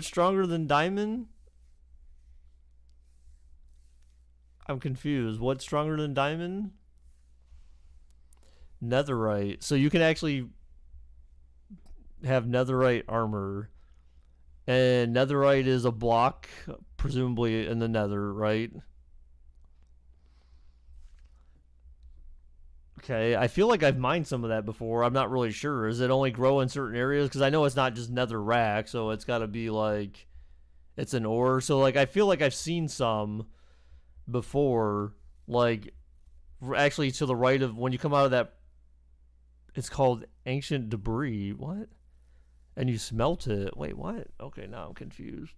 stronger than diamond? I'm confused. What's stronger than diamond? Netherite. So you can actually have netherite armor. And netherite is a block, presumably in the nether, right? Okay, I feel like I've mined some of that before. I'm not really sure. Does it only grow in certain areas? Because I know it's not just nether rack, so it's got to be like, it's an ore. So like, I feel like I've seen some before, like actually to the right of when you come out of that, it's called ancient debris. What? And you smelt it. Wait, what? Okay, now I'm confused.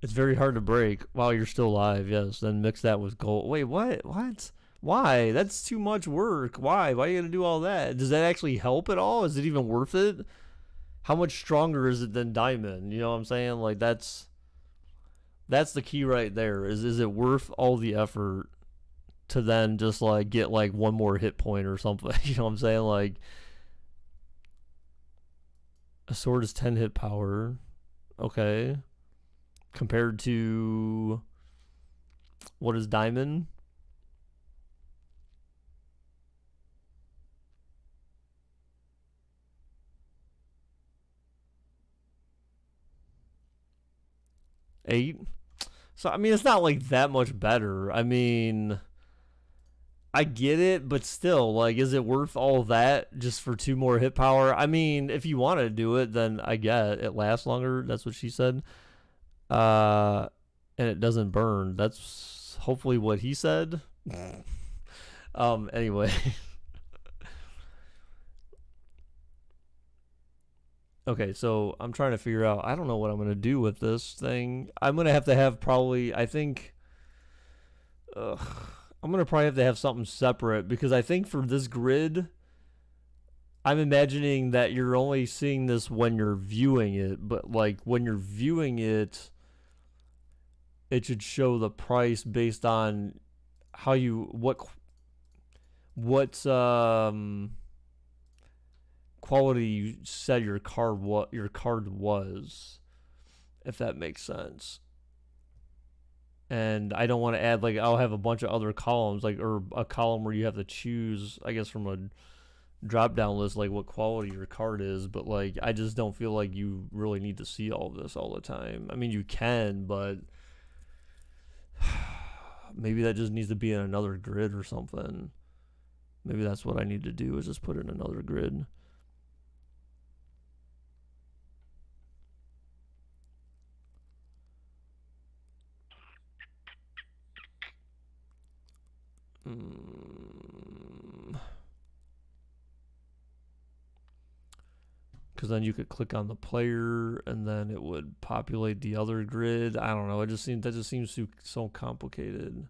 It's very hard to break while you're still alive. Yes, then mix that with gold. Wait, what? What? Why? That's too much work. Why? Why are you gonna do all that? Does that actually help at all? Is it even worth it? How much stronger is it than diamond? You know what I'm saying? Like that's the key right there. Is it worth all the effort to then just like get like one more hit point or something? You know what I'm saying? Like a sword is 10 hit power. Okay. Compared to what is diamond? Eight. So I mean, it's not like that much better. I mean, I get it, but still, like, is it worth all that just for 2 more hit power? I mean, if you want to do it, then I get it lasts longer. That's what she said. And it doesn't burn. That's hopefully what he said. Anyway. Okay, so I'm trying to figure out, I don't know what I'm going to do with this thing. I'm going to have probably, I think, I'm going to probably have to have something separate because I think for this grid, I'm imagining that you're only seeing this when you're viewing it, but like when you're viewing it, it should show the price based on how you what quality you said your card was, if that makes sense. And I don't want to add like I'll have a bunch of other columns like or a column where you have to choose I guess from a drop down list like what quality your card is, but like I just don't feel like you really need to see all of this all the time. I mean you can, but maybe that just needs to be in another grid or something. Maybe that's what I need to do is just put in another grid. Because then you could click on the player and then it would populate the other grid. I don't know. That just seems so complicated.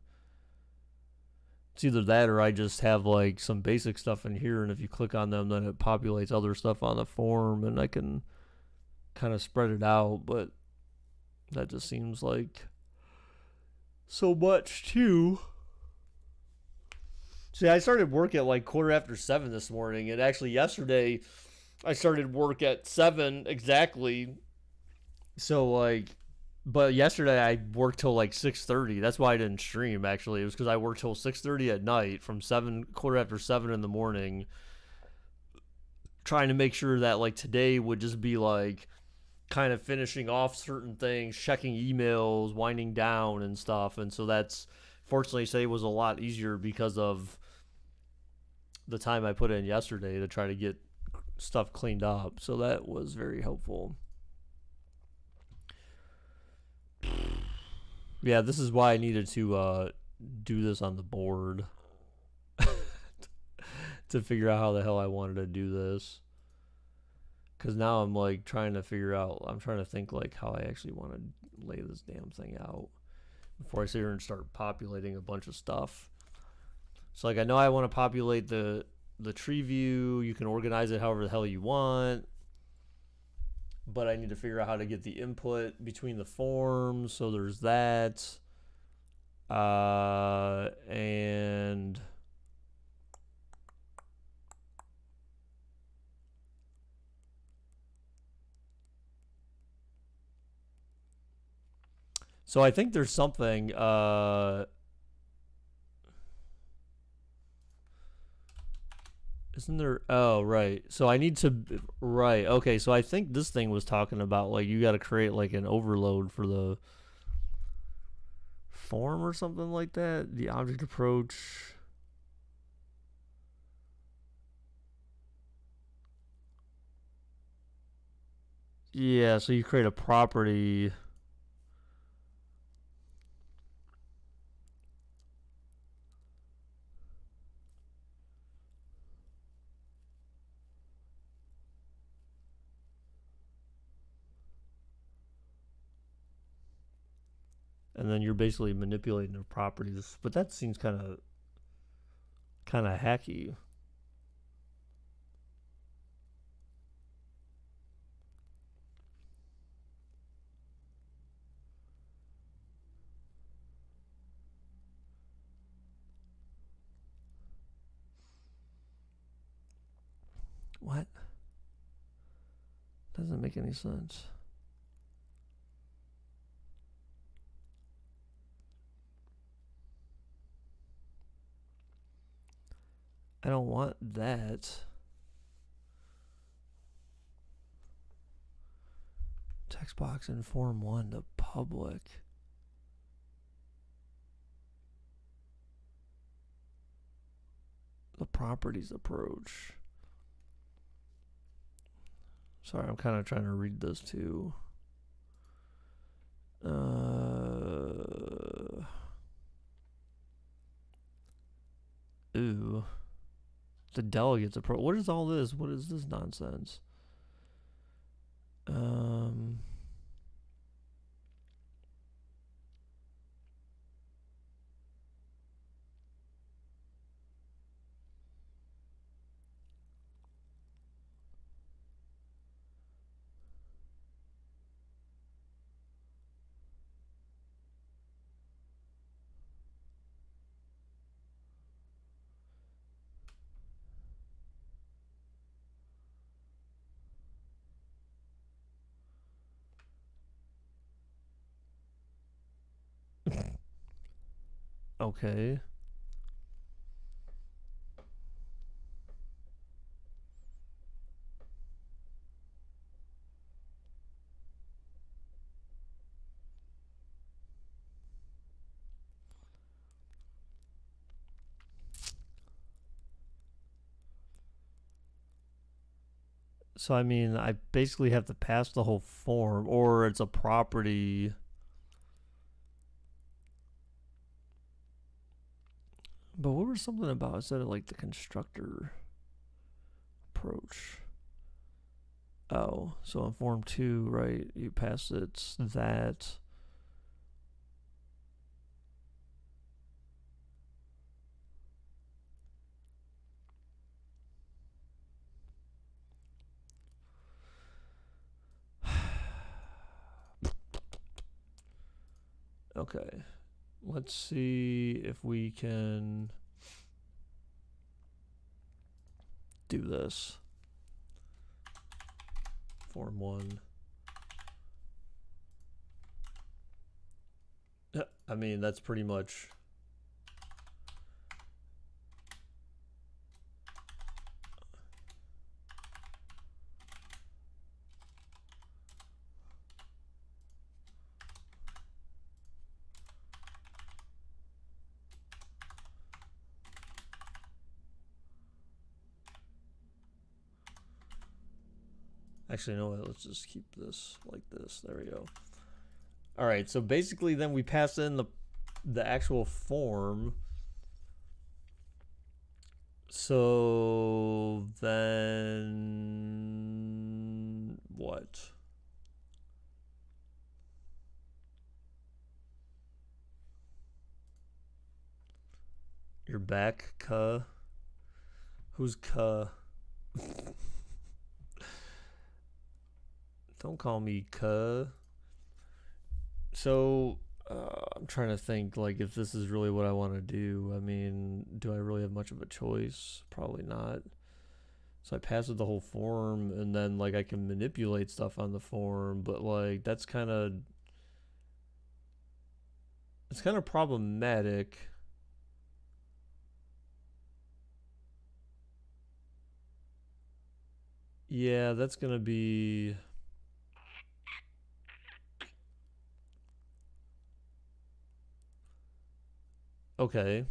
It's either that or I just have like some basic stuff in here, and if you click on them, then it populates other stuff on the form, and I can kind of spread it out. But that just seems like so much too. See, I started work at like 7:15 this morning, and actually yesterday I started work at 7 exactly. So like, but yesterday I worked till like 6:30. That's why I didn't stream. Actually, it was because I worked till 6:30 at night from 7 in the morning, trying to make sure that like today would just be like kind of finishing off certain things, checking emails, winding down and stuff. And so that's fortunately say was a lot easier because of the time I put in yesterday to try to get stuff cleaned up. So that was very helpful. Yeah, this is why I needed to do this on the board to figure out how the hell I wanted to do this. Because now I'm like trying to figure out, I'm trying to think like how I actually want to lay this damn thing out before I sit here and start populating a bunch of stuff. So like I know I want to populate the tree view. You can organize it however the hell you want. But I need to figure out how to get the input between the forms. So there's that. And so I think there's something isn't there? Oh, right. So I need to. Right. Okay. So I think this thing was talking about like you got to create like an overload for the form or something like that. The object approach. Yeah. So you create a property. And then you're basically manipulating the properties, but that seems kind of hacky. What? Doesn't make any sense. I don't want that. Text box in form 1 to public. The properties approach. Sorry, I'm kind of trying to read this too. Ooh. The delegates approach. What is all this? What is this nonsense? Okay. So I mean, I basically have to pass the whole form, or it's a property. But what was something about? Is that like the constructor approach? Oh, so in form 2, right? You pass it that. Okay. Let's see if we can do this. Form 1. I mean, that's pretty much. Actually, no, let's just keep this like this. There we go. All right, so basically then we pass in the actual form. So then what? You're back, cuh. Who's cuh? Don't call me cuh. So I'm trying to think like if this is really what I want to do. I mean, do I really have much of a choice? Probably not. So I pass it the whole form, and then like I can manipulate stuff on the form, but like that's kind of it's kind of problematic. Yeah, that's gonna be okay.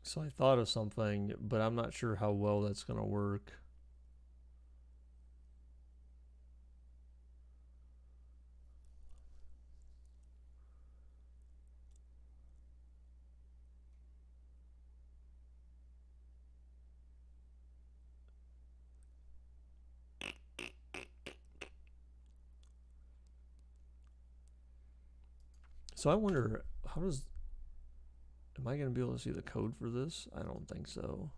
So I thought of something, but I'm not sure how well that's gonna work. So I wonder how does am I gonna be able to see the code for this? I don't think so.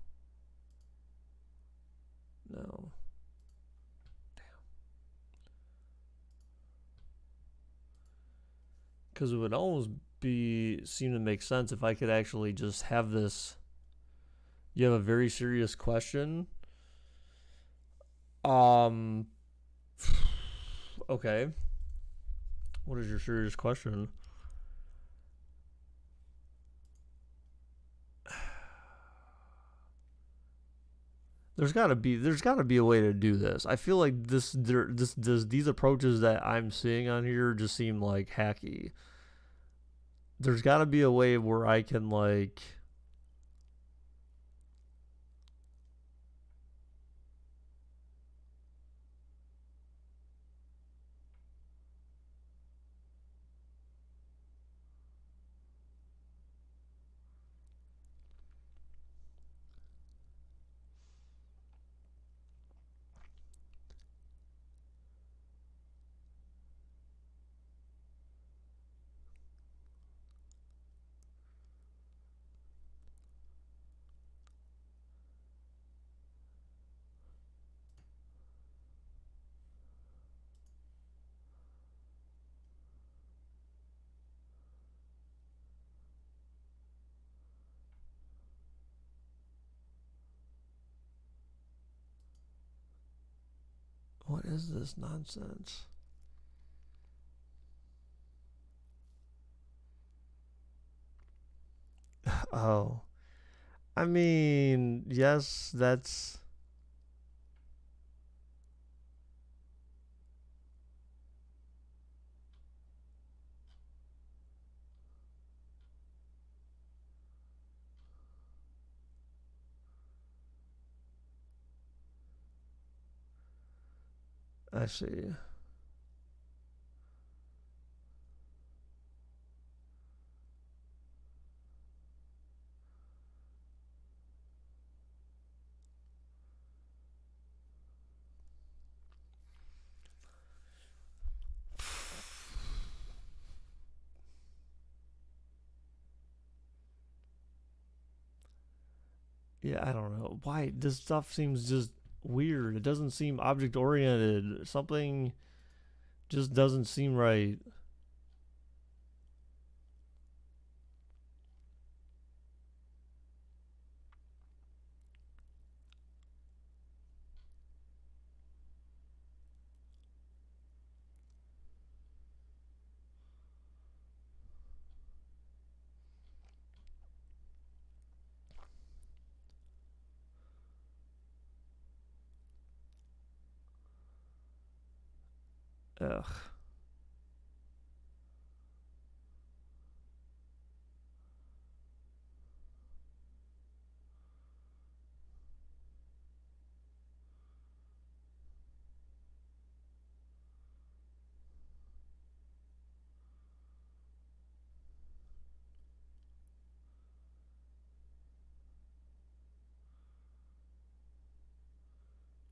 No. Because it would almost be seem to make sense if I could actually just have this. You have a very serious question. Um. Okay. What is your serious question? There's gotta be a way to do this. I feel like these approaches that I'm seeing on here just seem like hacky. There's gotta be a way where I can like what is this nonsense? Oh. I mean, yes, that's. I see. Yeah, I don't know. Why? This stuff seems just weird. It doesn't seem object oriented. Something just doesn't seem right. Ugh.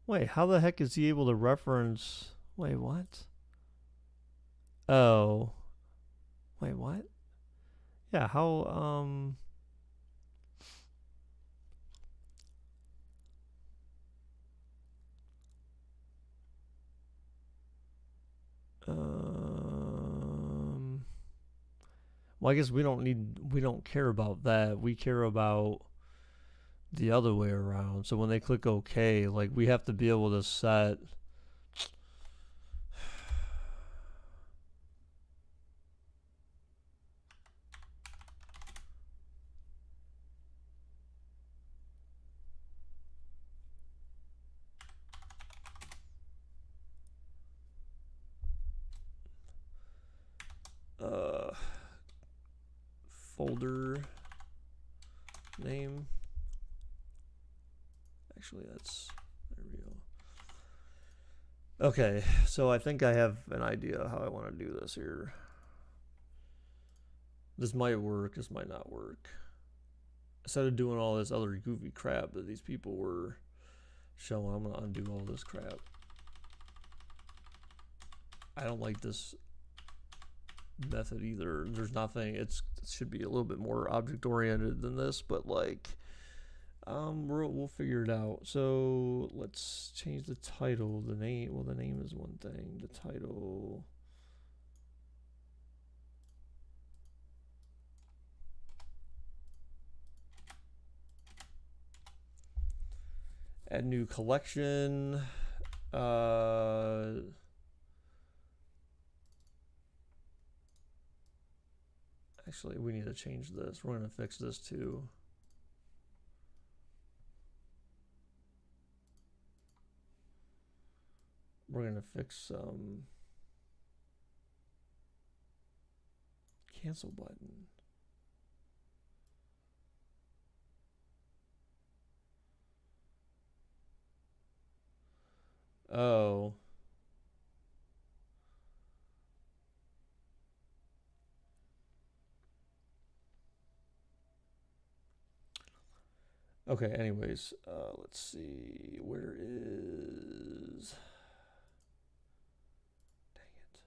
Wait, how the heck is he able to reference? Wait, what? Oh. Wait, what? Yeah, how, um, well, I guess we don't care about that. We care about the other way around. So when they click OK, like we have to be able to set. Uh, Folder name. Actually, that's. There we go. Okay, so I think I have an idea how I want to do this here. This might work, this might not work. Instead of doing all this other goofy crap that these people were showing, I'm going to undo all this crap. I don't like this method either. There's nothing, it should be a little bit more object oriented than this, but like, we'll figure it out. So let's change the title, the name. Well, the name is one thing. The title. Add new collection. Actually, we need to change this. We're going to fix this too. We're going to fix cancel button. Oh. Okay, anyways, let's see. Where is. Dang it.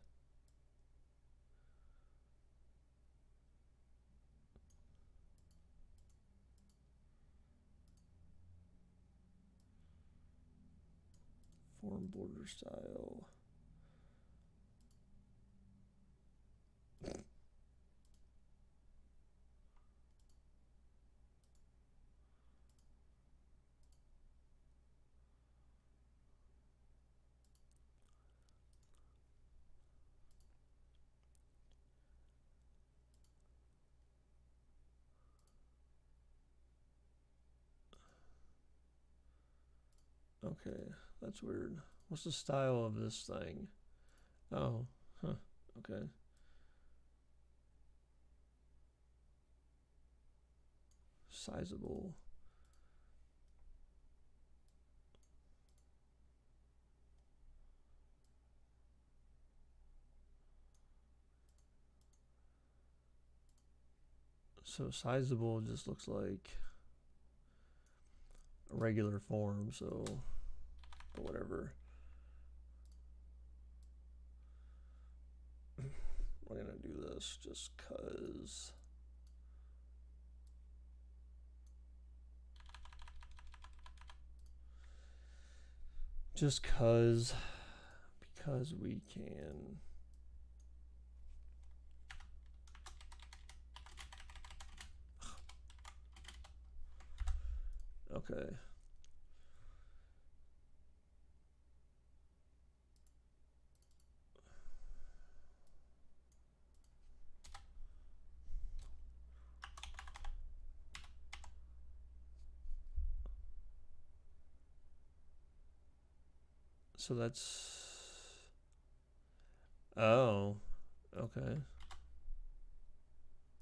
Form border style. Okay, that's weird. What's the style of this thing? Oh, huh. Okay. Sizable. So sizable just looks like a regular form, so whatever. We're gonna do this just cause. Just cause, because we can. Okay. So that's, oh, okay.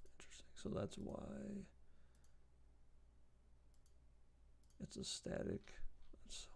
Interesting. So that's why it's a static. That's so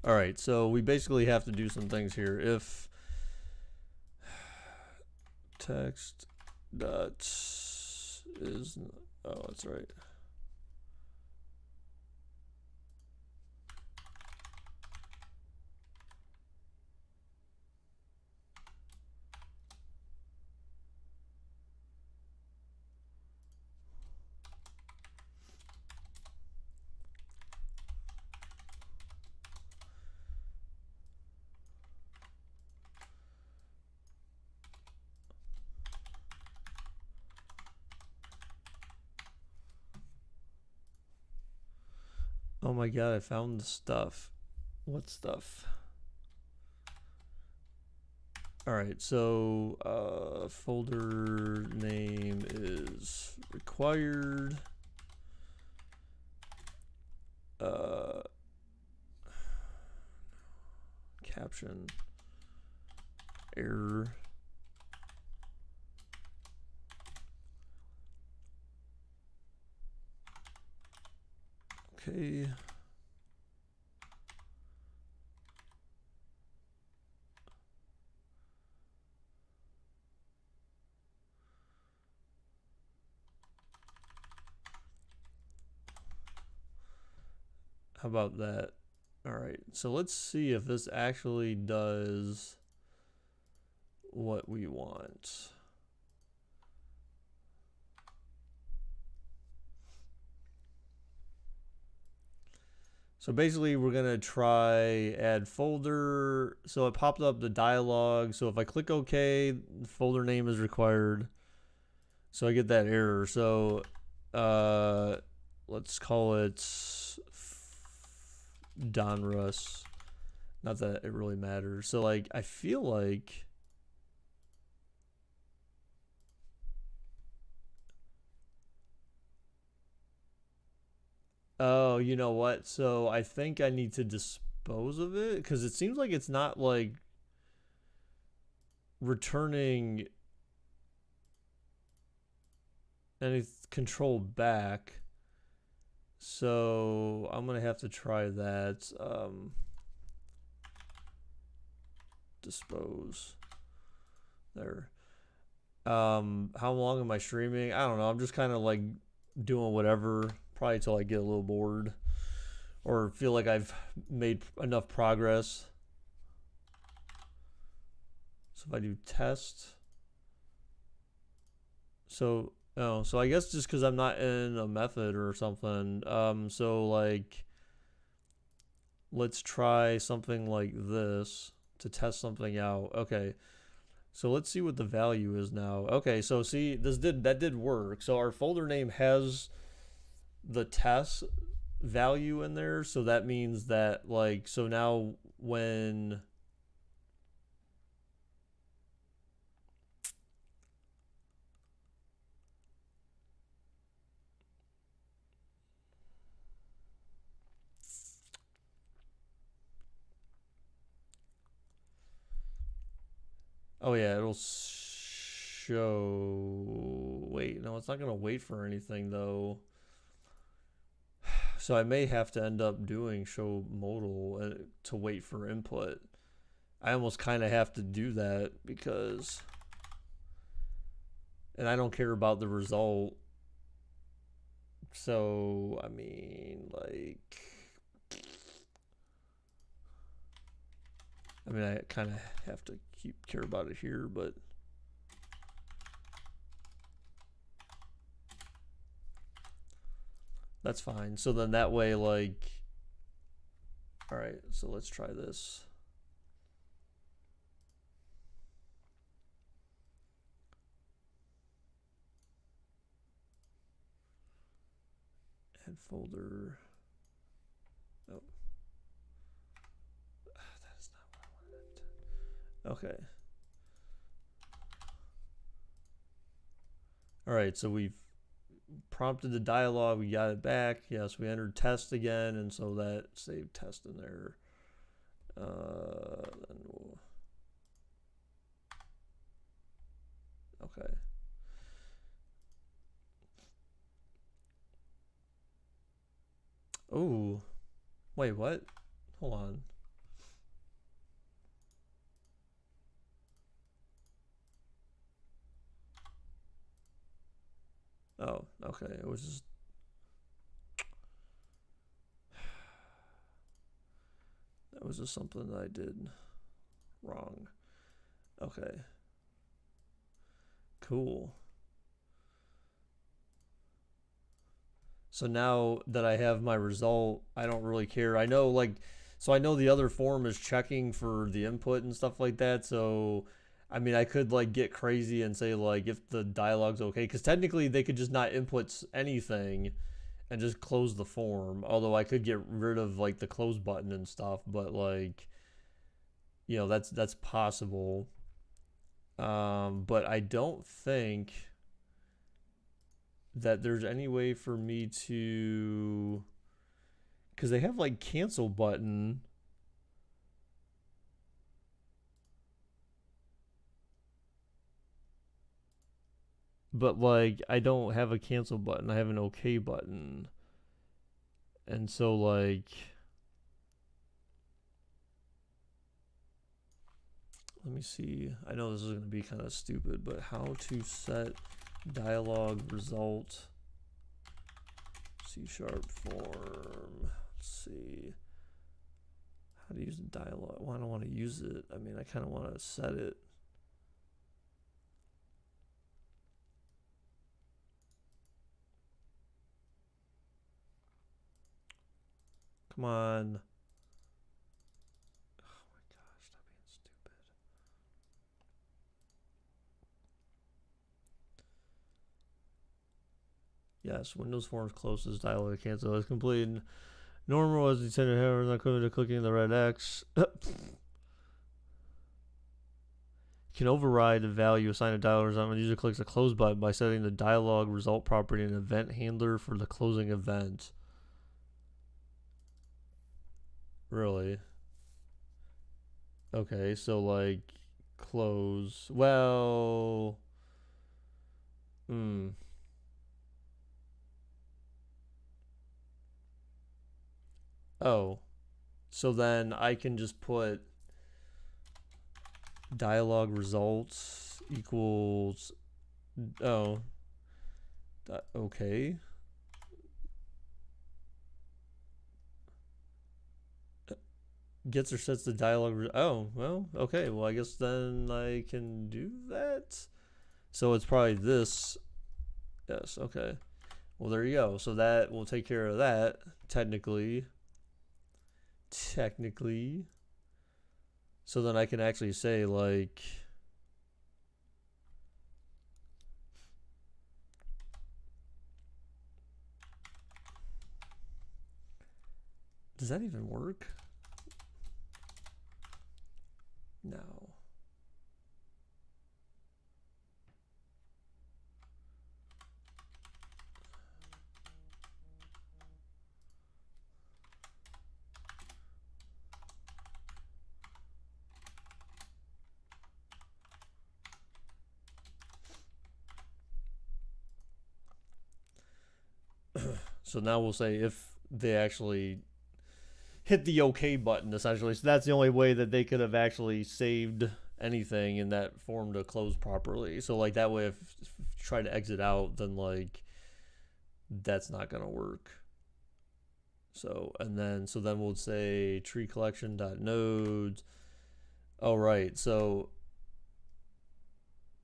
All right, so we basically have to do some things here. If text dot is, oh, that's right. Oh my god, I found the stuff. What stuff? All right, so folder name is required. Caption error. Okay. How about that? All right, so let's see if this actually does what we want. So basically we're gonna try add folder. So it popped up the dialog. So if I click OK, the folder name is required. So I get that error. So let's call it Donruss. Not that it really matters. So like I feel like oh, you know what? So I think I need to dispose of it because it seems like it's not like returning any control back. So I'm gonna have to try that. Dispose. There. How long am I streaming? I don't know. I'm just kind of like doing whatever, probably till I get a little bored or feel like I've made enough progress. So if I do test, so oh, so I guess just because I'm not in a method or something. So like, let's try something like this to test something out. Okay, So let's see what the value is now. Okay, so see, that did work. So our folder name has the test value in there, so that means that like, so now when oh yeah, it'll show. Wait, no, it's not gonna wait for anything though. So I may have to end up doing show modal to wait for input. I almost kind of have to do that because, and I don't care about the result. So I mean, like, I mean, I kind of have to care about it here, but that's fine. So then that way, like, all right, so let's try this. Add folder. Oh, that's not what I wanted. Okay. All right, so we've prompted the dialog, we got it back. Yes, we entered test again, and so that saved test in there. Then we'll, okay. Oh, wait, what? Hold on. Oh, okay. It was just. That was just something that I did wrong. Okay. Cool. So now that I have my result, I don't really care. I know, like, so I know the other form is checking for the input and stuff like that. So, I mean, I could like get crazy and say like if the dialog's okay, because technically they could just not input anything and just close the form. Although I could get rid of like the close button and stuff, but like, you know, that's possible. But I don't think that there's any way for me to, because they have like cancel button. But like I don't have a cancel button. I have an OK button. And so like, let me see. I know this is going to be kind of stupid, but how to set dialog result C# form. Let's see. How to use the dialog. Well, I don't want to use it. I mean, I kind of want to set it. Come on. Oh my gosh, stop being stupid. Yes, Windows Forms closes dialog cancel is complete. Normal as intended, however, not equivalent to clicking the red X. Can override the value assigned to dialog result when the user clicks the close button by setting the dialog result property in an event handler for the closing event. Really? Okay, so like close. Well, hmm. Oh, so then I can just put dialog results equals. Oh, okay. Gets or sets the dialogue. Oh, well, okay. Well, I guess then I can do that. So it's probably this. Yes, okay. Well, there you go. So that will take care of that, technically. Technically. So then I can actually say, like, Does that even work? No. So now we'll say if they actually hit the OK button, essentially. So that's the only way that they could have actually saved anything in that form to close properly. So like that way, if you try to exit out, then like that's not gonna work. So then we'll say tree collection dot nodes. Oh right, so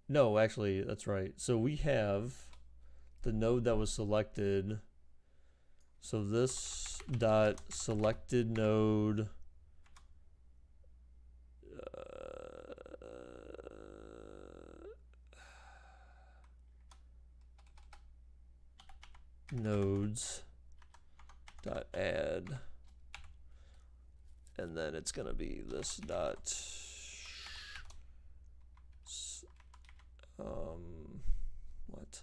no, actually that's right. So we have the node that was selected. So this dot selected node nodes dot add, and then it's gonna be this dot what?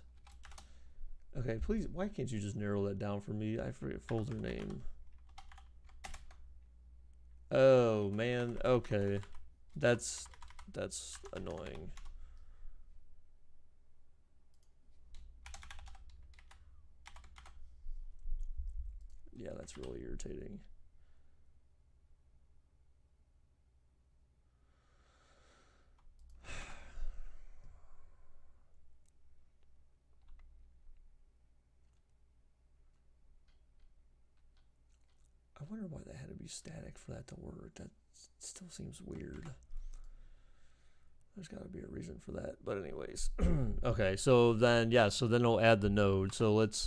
Okay, please, why can't you just narrow that down for me? I forget folder name. Oh man, okay. That's annoying. Yeah, that's really irritating. I wonder why that had to be static for that to work. That still seems weird. There's got to be a reason for that. But anyways, okay. So then, yeah. So then we'll add the node. So let's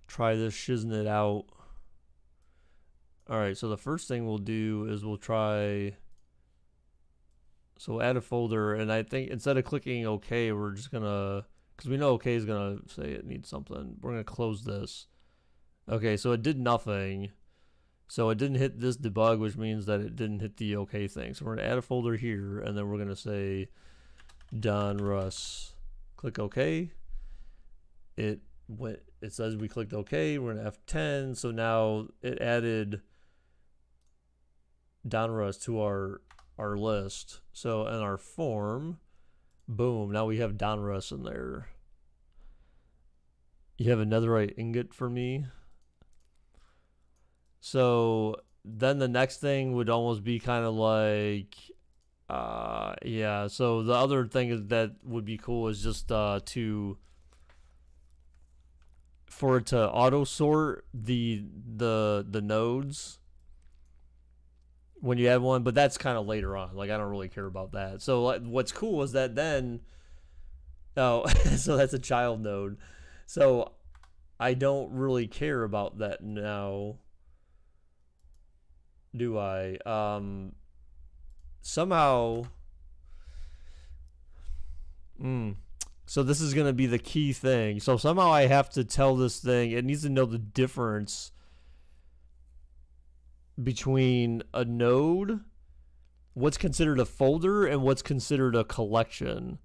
try this shizzing it out. All right. So the first thing we'll do is we'll try. So we'll add a folder, and I think instead of clicking OK, we're just gonna, because we know OK is gonna say it needs something. We're gonna close this. Okay. So it did nothing. So it didn't hit this debug, which means that it didn't hit the OK thing. So we're going to add a folder here, and then we're going to say Donruss. Click OK. It says we clicked OK. We're going to F10. So now it added Donruss to our list. So in our form, boom, now we have Donruss in there. You have a netherite ingot for me? So then the next thing would almost be kind of like, yeah. So the other thing is that would be cool is just for it to auto sort the nodes when you add one, but that's kind of later on. Like I don't really care about that. So like, what's cool is that then, oh, so that's a child node. So I don't really care about that now. Do I? Somehow. So this is going to be the key thing. So somehow I have to tell this thing, it needs to know the difference between a node, what's considered a folder, and what's considered a collection.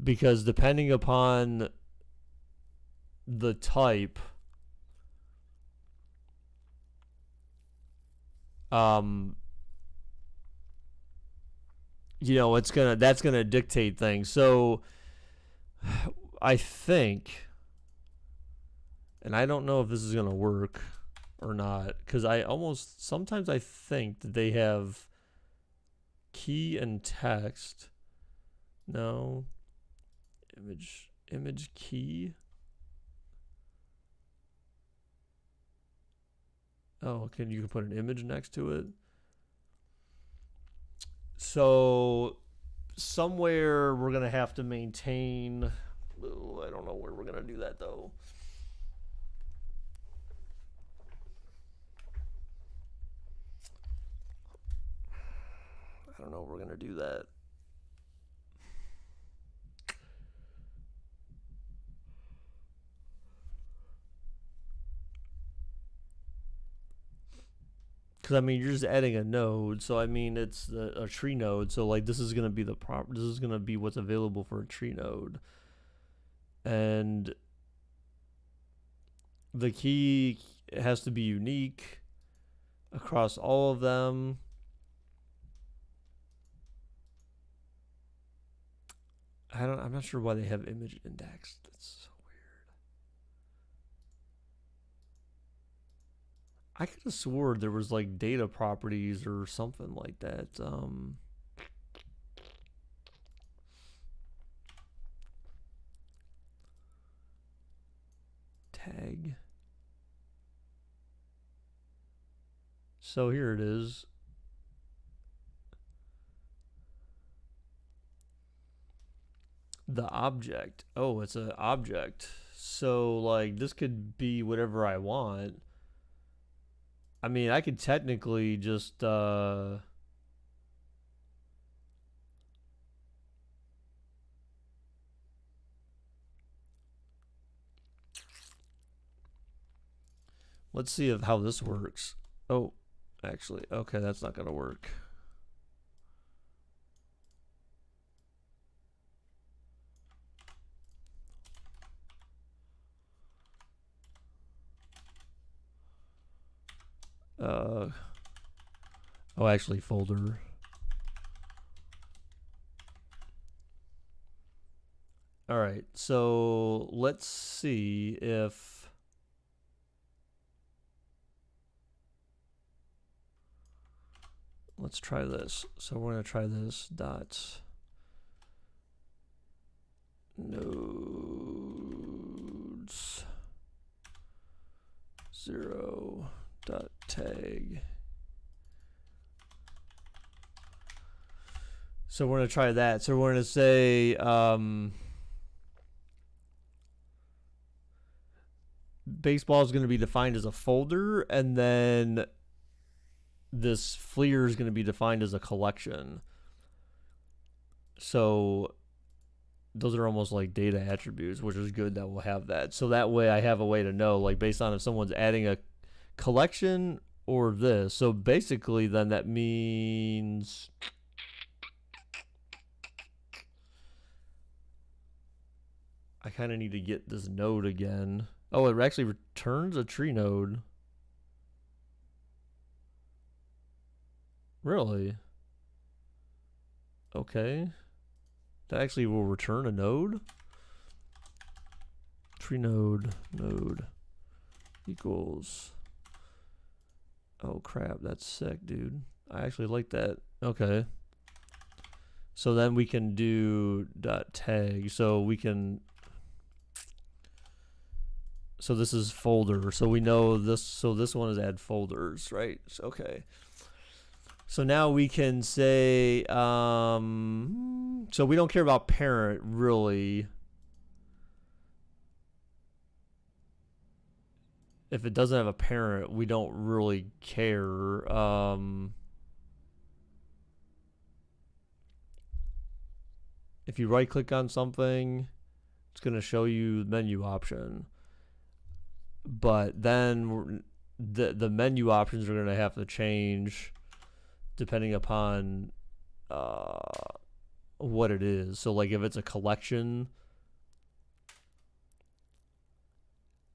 Because depending upon the type, you know, that's gonna dictate things. So I think, and I don't know if this is gonna work or not, because sometimes I think that they have key and text. No, image key. Oh, you can put an image next to it. So somewhere we're gonna have to maintain. I don't know where we're gonna do that though. I don't know if we're gonna do that. Because I mean, you're just adding a node, so I mean, it's a tree node. So like, this is gonna be This is gonna be what's available for a tree node, and the key has to be unique across all of them. I'm not sure why they have image index. That's so weird. I could have swore there was like data properties or something like that. Tag. So here it is. The object. Oh, it's an object. So like this could be whatever I want. I mean, I could technically just let's see how this works. Oh, actually, okay, that's not gonna work. Oh, actually, folder. All right, so let's see if let's try this. So we're gonna try this dot nodes 0 dot tag. So we're gonna try that. So we're gonna say baseball is gonna be defined as a folder, and then this Fleer is gonna be defined as a collection. So those are almost like data attributes, which is good that we'll have that. So that way I have a way to know, like based on if someone's adding a collection or this. So basically then that means I kind of need to get this node again. Oh, it actually returns a tree node. Really? Okay. That actually will return a node. Tree node equals. Oh crap, that's sick, dude. I actually like that. Okay. So then we can do dot tag. So we can. So this is folder. So we know this. So this one is add folders, right? Okay. So now we can say, so we don't care about parent really. If it doesn't have a parent, we don't really care. If you right click on something, it's going to show you the menu option. But then the menu options are going to have to change depending upon what it is. So like if it's a collection,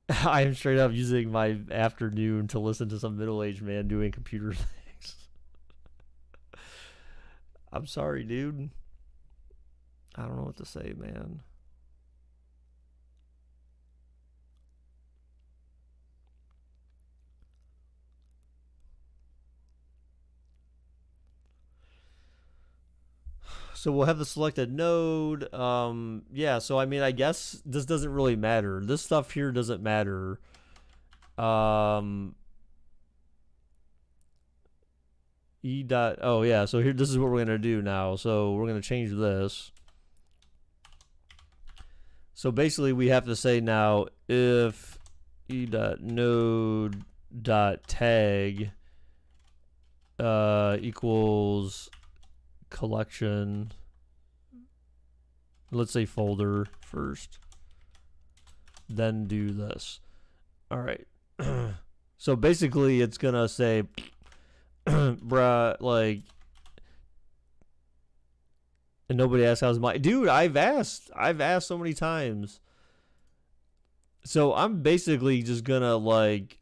I am straight up using my afternoon to listen to some middle-aged man doing computer things. I'm sorry, dude. I don't know what to say, man. So we'll have the selected node. Yeah, so I mean, I guess this doesn't really matter. This stuff here doesn't matter. E dot, oh yeah, so here, this is what we're gonna do now. So we're gonna change this. So basically we have to say now if e dot node dot tag equals collection, let's say folder first, then do this. All right. So basically it's gonna say bruh, like, and nobody asks how's my dude. I've asked so many times. So I'm basically just gonna like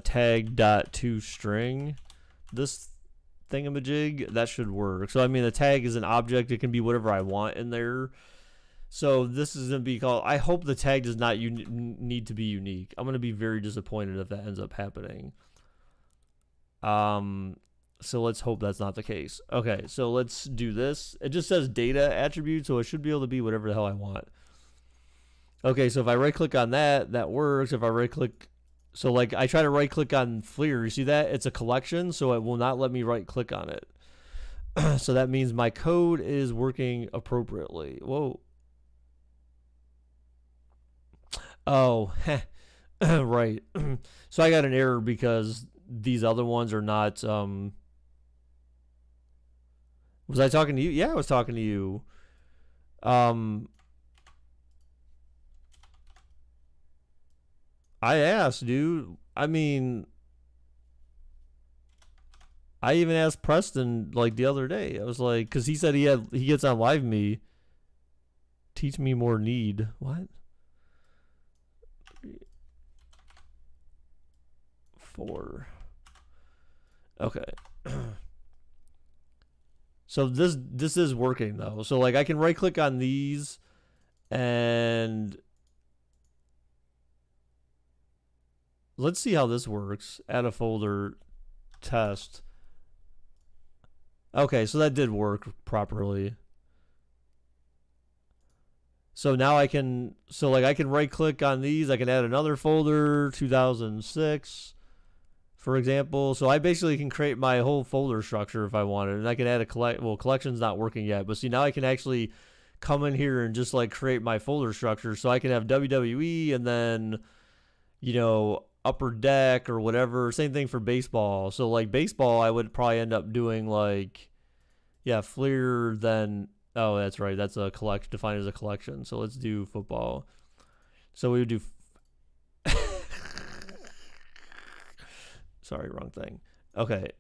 tag dot to string this thingamajig. That should work. So I mean, the tag is an object. It can be whatever I want in there. So this is gonna be called. I hope the tag does not need to be unique. I'm gonna be very disappointed if that ends up happening. So let's hope that's not the case. Okay, so let's do this. It just says data attribute, so it should be able to be whatever the hell I want. Okay, so if I right click on that, that works. If I right click, so like I try to right click on Fleer, you see that? It's a collection, so it will not let me right click on it. So that means my code is working appropriately. Whoa. Oh, right. So I got an error because these other ones are not. Was I talking to you? Yeah, I was talking to you. I asked, dude. I mean, I even asked Preston like the other day. I was like, because he said he gets on Live Me. Teach me more need. What? 4. Okay. So this is working though. So like I can right click on these and let's see how this works. Add a folder test. Okay, so that did work properly. So now I can I can right click on these. I can add another folder 2006 for example. So I basically can create my whole folder structure if I wanted, and I can add a collection's not working yet, but see now I can actually come in here and just like create my folder structure. So I can have WWE and then Upper Deck or whatever. Same thing for baseball. So like baseball, I would probably end up doing like Fleer. Then that's right. That's a collection defined as a collection. So let's do football. So we would do. Sorry, wrong thing. Okay.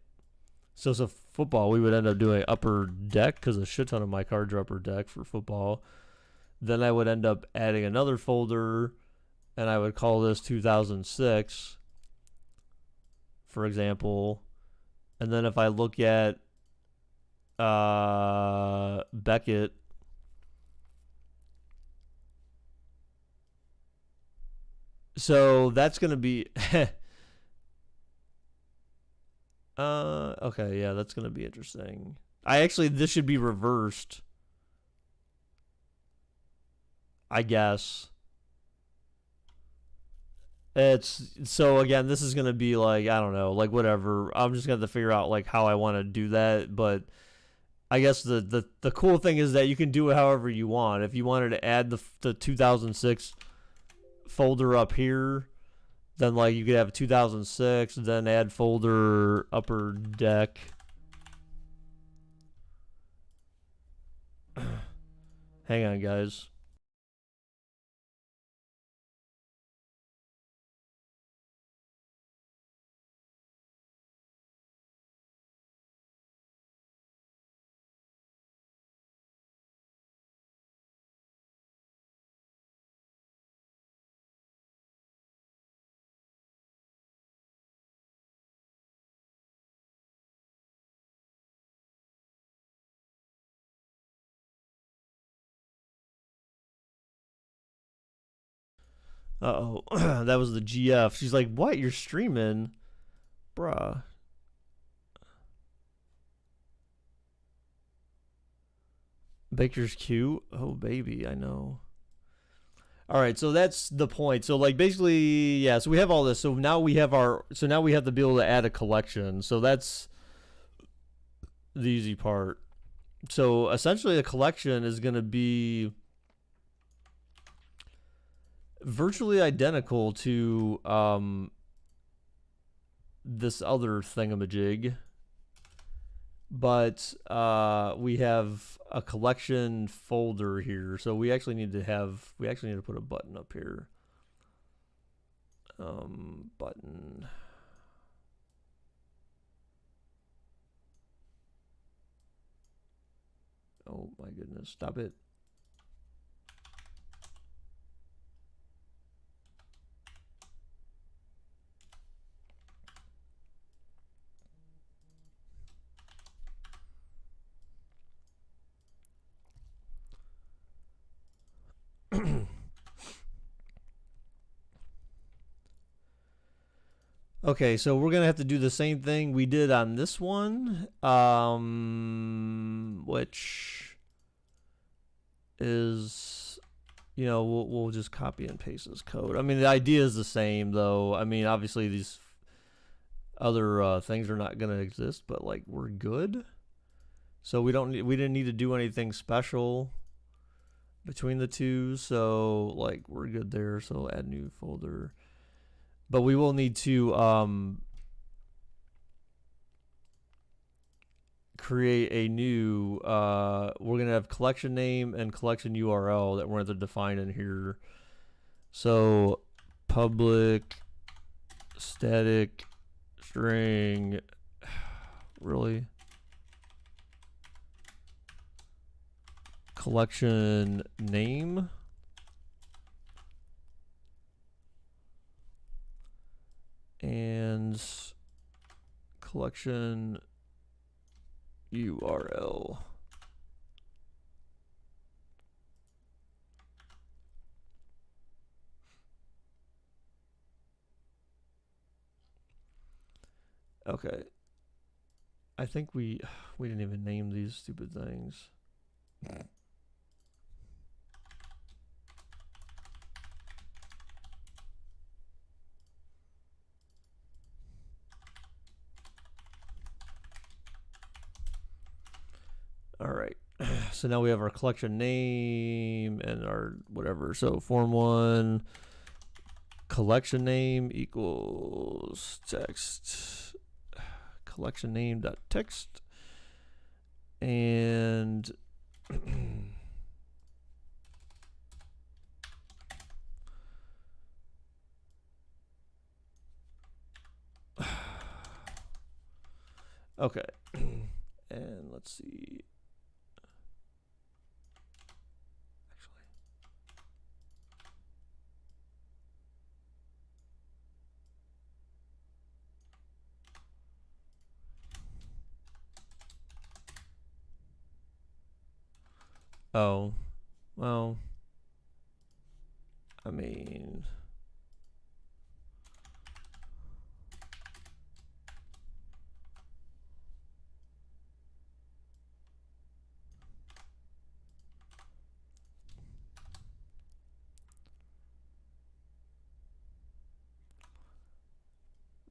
So football, we would end up doing Upper Deck because a shit ton of my cards are Upper Deck for football. Then I would end up adding another folder, and I would call this 2006, for example. And then if I look at Beckett, so that's going to be okay, yeah, that's gonna be interesting. This should be reversed, I guess. It's so again, this is gonna be like I don't know, like whatever. I'm just gonna have to figure out like how I want to do that. But I guess the cool thing is that you can do it however you want. If you wanted to add the 2006 folder up here, then like you could have 2006, then add folder Upper Deck. Hang on, guys. Uh-oh. That was the GF. She's like, what? You're streaming? Bruh. Baker's cute. Oh, baby, I know. All right, so that's the point. So like basically, yeah, so we have all this. So now we have to be able to add a collection. So that's the easy part. So essentially a collection is going to be virtually identical to this other thingamajig, but we have a collection folder here, so we actually need to put a button up here. Button. Oh my goodness, stop it. Okay, so we're gonna have to do the same thing we did on this one, which is, we'll just copy and paste this code. I mean, the idea is the same, though. I mean, obviously these other things are not gonna exist, but like we're good. So we didn't need to do anything special between the two. So like we're good there. So add new folder. But we will need to create a new, we're going to have collection name and collection URL that we're going to define in here. So public static string, really? Collection name. And collection URL. Okay. I think we didn't even name these stupid things. All right. So now we have our collection name and our whatever. So form one collection name equals text collection name dot text and okay. And let's see. Oh, well, I mean,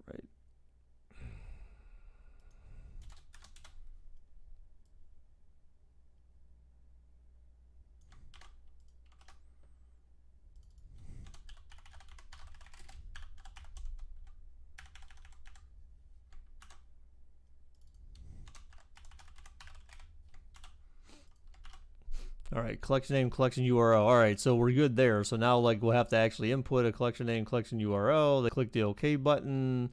right. All right, collection name, collection URL. All right, so we're good there. So now like we'll have to actually input a collection name, collection URL. They click the OK button.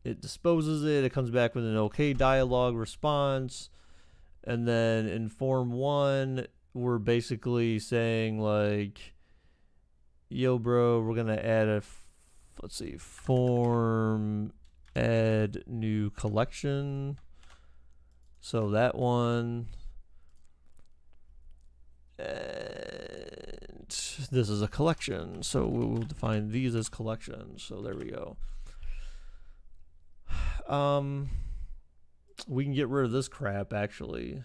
It disposes it. It comes back with an OK dialog response. And then in form one, we're basically saying like, yo, bro, we're going to add let's see, form add new collection. So that one. And this is a collection, so we will define these as collections. So there we go. We can get rid of this crap actually,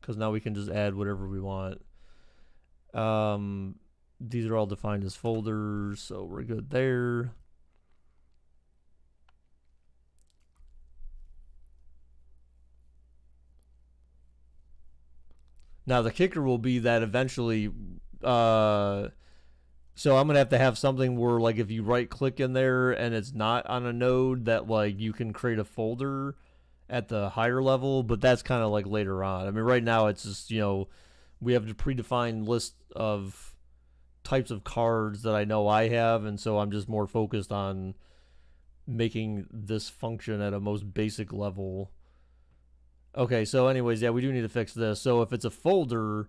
because now we can just add whatever we want. These are all defined as folders, so we're good there. Now the kicker will be that eventually, so I'm gonna have to have something where like if you right click in there and it's not on a node, that like you can create a folder at the higher level, but that's kind of like later on. I mean, right now it's just, we have a predefined list of types of cards that I know I have, and so I'm just more focused on making this function at a most basic level. Okay, so anyways, yeah, we do need to fix this. So if it's a folder,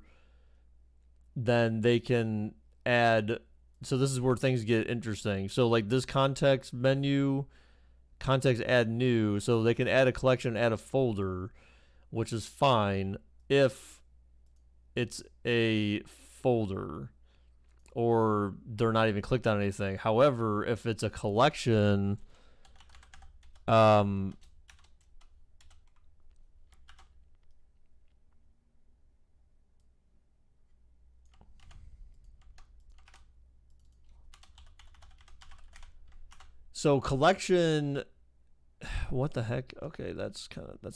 then they can add. So this is where things get interesting. So like this context menu, context add new, so they can add a collection, add a folder, which is fine if it's a folder or they're not even clicked on anything. However, if it's a collection, so collection, what the heck? Okay, that's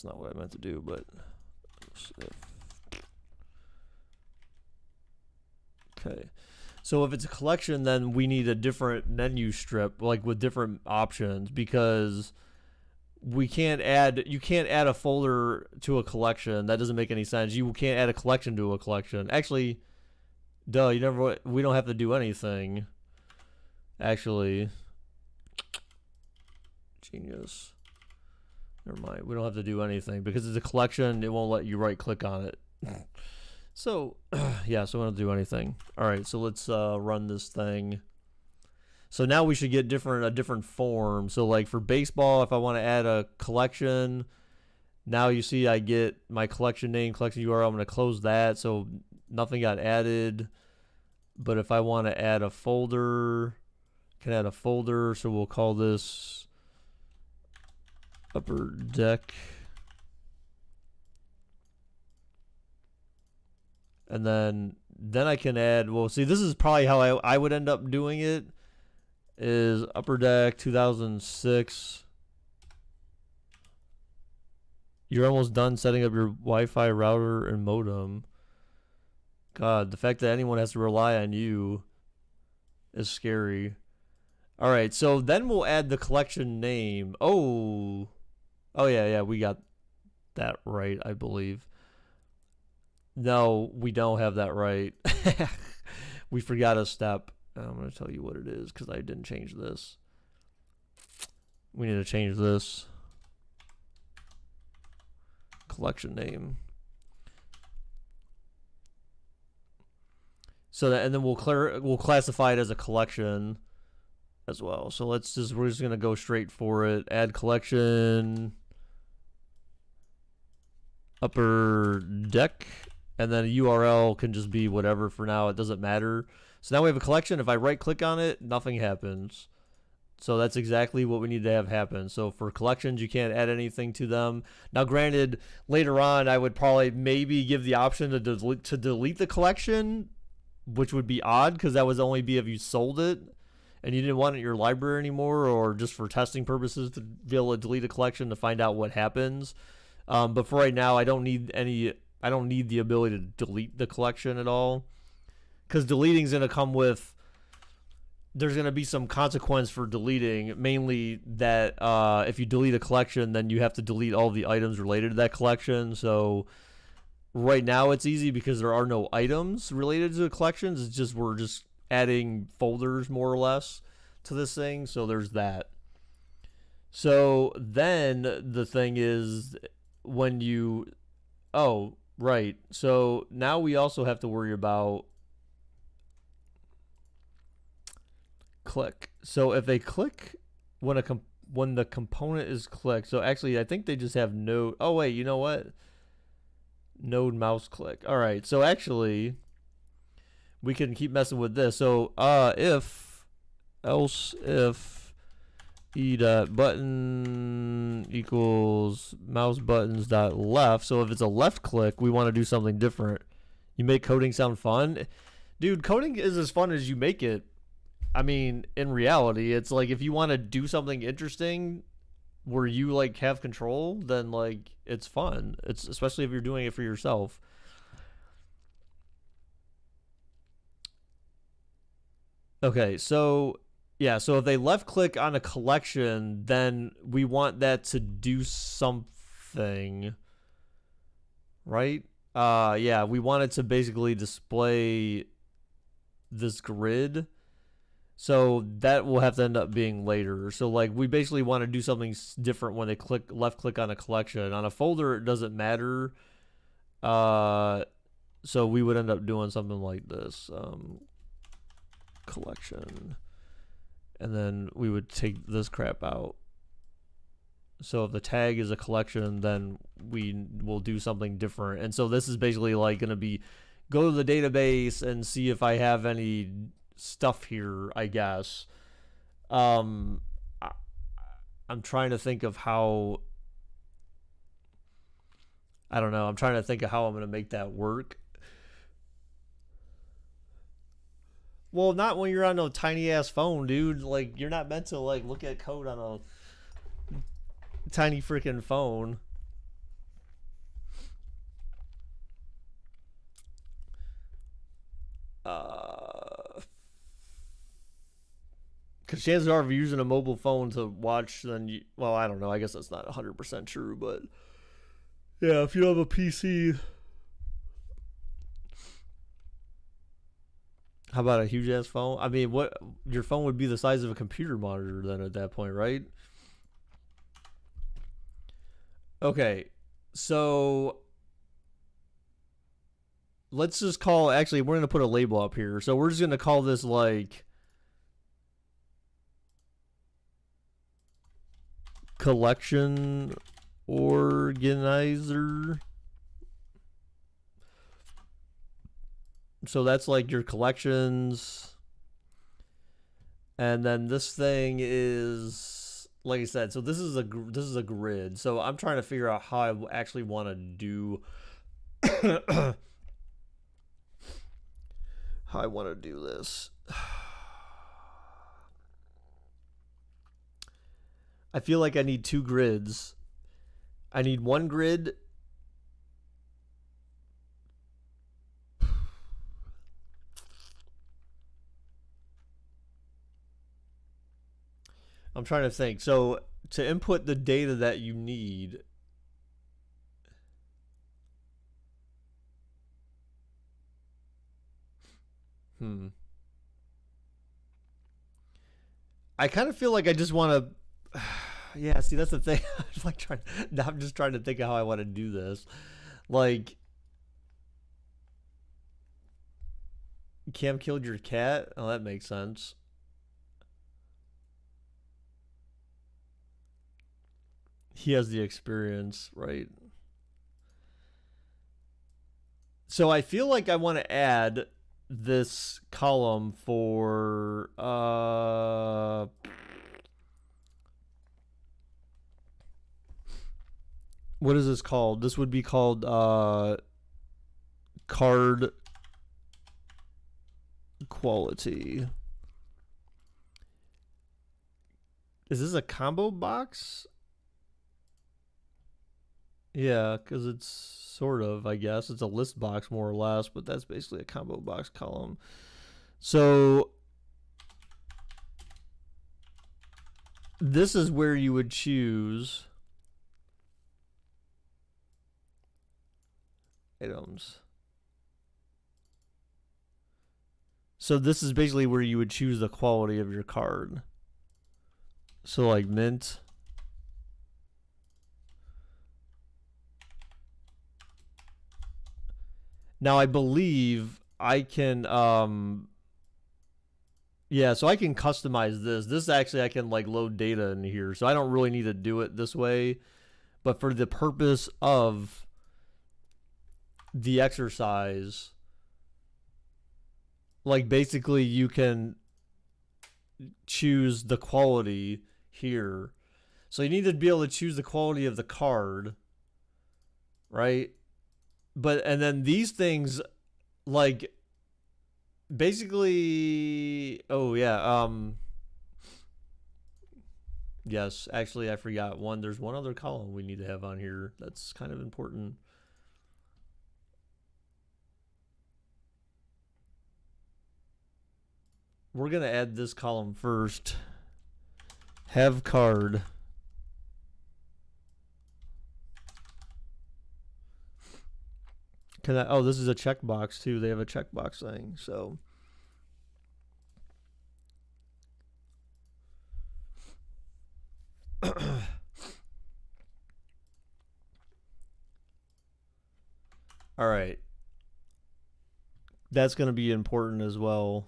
not what I meant to do, but okay. So if it's a collection, then we need a different menu strip, like with different options, because you can't add a folder to a collection. That doesn't make any sense. You can't add a collection to a collection. Actually, duh, we don't have to do anything. Actually, genius. Never mind. We don't have to do anything because it's a collection. It won't let you right click on it. So, yeah, so we don't do anything. All right, so let's run this thing. So now we should get a different form. So like for baseball, if I want to add a collection, now you see I get my collection name, collection URL. I'm going to close that. So nothing got added. But if I want to add a folder, I can add a folder. So we'll call this Upper Deck. And then I can add, well, see, this is probably how I would end up doing it, is Upper Deck 2006. You're almost done setting up your Wi-Fi router and modem. God, the fact that anyone has to rely on you is scary. All right, so then we'll add the collection name. Oh, yeah, we got that right, I believe. No, we don't have that right. We forgot a step. I'm going to tell you what it is because I didn't change this. We need to change this. Collection name. So that, and then we'll classify it as a collection as well. So we're just going to go straight for it. Add collection. Upper Deck. And then a URL can just be whatever for now. It doesn't matter. So now we have a collection. If I right click on it, nothing happens. So that's exactly what we need to have happen. So for collections, you can't add anything to them. Now, granted, later on, I would probably maybe give the option to delete the collection, which would be odd because that would only be if you sold it and you didn't want it in your library anymore, or just for testing purposes to be able to delete a collection to find out what happens. But for right now, I don't need the ability to delete the collection at all, because deleting is going to come with, there's going to be some consequence for deleting, mainly that if you delete a collection, then you have to delete all the items related to that collection. So right now it's easy because there are no items related to the collections. It's just we're just adding folders more or less to this thing. So there's that. So then the thing is when you, oh, right. So now we also have to worry about click. So if they click when the component is clicked. So actually, I think they just have node. Oh wait, you know what? Node mouse click. All right. So actually, we can keep messing with this. So if e dot button equals mouse buttons dot left. So if it's a left click, we want to do something different. You make coding sound fun, dude. Coding is as fun as you make it. I mean, in reality, it's like if you want to do something interesting where you like have control, then like it's fun. It's especially if you're doing it for yourself. Okay, so yeah, so if they left click on a collection, then we want that to do something, right? Yeah, we want it to basically display this grid. So that will have to end up being later. So like we basically want to do something different when they left click on a collection. On a folder it doesn't matter. So we would end up doing something like this. Collection. And then we would take this crap out. So if the tag is a collection, then we will do something different. And so this is basically like going to be go to the database and see if I have any stuff here, I guess. I'm trying to think of how, I don't know. I'm trying to think of how I'm going to make that work. Well, not when you're on a tiny ass phone, dude. Like you're not meant to like look at code on a tiny freaking phone. Because chances are, if you're using a mobile phone to watch, then you, well, I don't know. I guess that's not 100% true, but yeah, if you have a PC, how about a huge ass phone? I mean, what your phone would be the size of a computer monitor then at that point, right? Okay, so let's just call. Actually, we're gonna put a label up here. So we're just gonna call this like collection organizer. So that's like your collections. And then this thing is, like I said, so this is a grid. So I'm trying to figure out how I actually want to do how I want to do this. I feel like I need two grids. I need one grid. I'm trying to think. So to input the data that you need, I kind of feel like I just want to. Yeah, see, that's the thing. I'm like trying. I'm just trying to think of how I want to do this. Like, Cam killed your cat. Oh, that makes sense. He has the experience, right? So I feel like I want to add this column for what is this called? This would be called card quality. Is this a combo box? Yeah, because it's sort of, I guess. It's a list box more or less, but that's basically a combo box column. So this is where you would choose items. So this is basically where you would choose the quality of your card. So like mint. Now I believe I can yeah, so I can customize this. This actually I can like load data in here. So I don't really need to do it this way, but for the purpose of the exercise, like basically you can choose the quality here. So you need to be able to choose the quality of the card, right? But and then these things like basically, oh yeah, yes, actually I forgot one. There's one other column we need to have on here that's kind of important. We're going to add this column first. Have card. Can I, oh, this is a checkbox too. They have a checkbox thing. So All right. That's going to be important as well.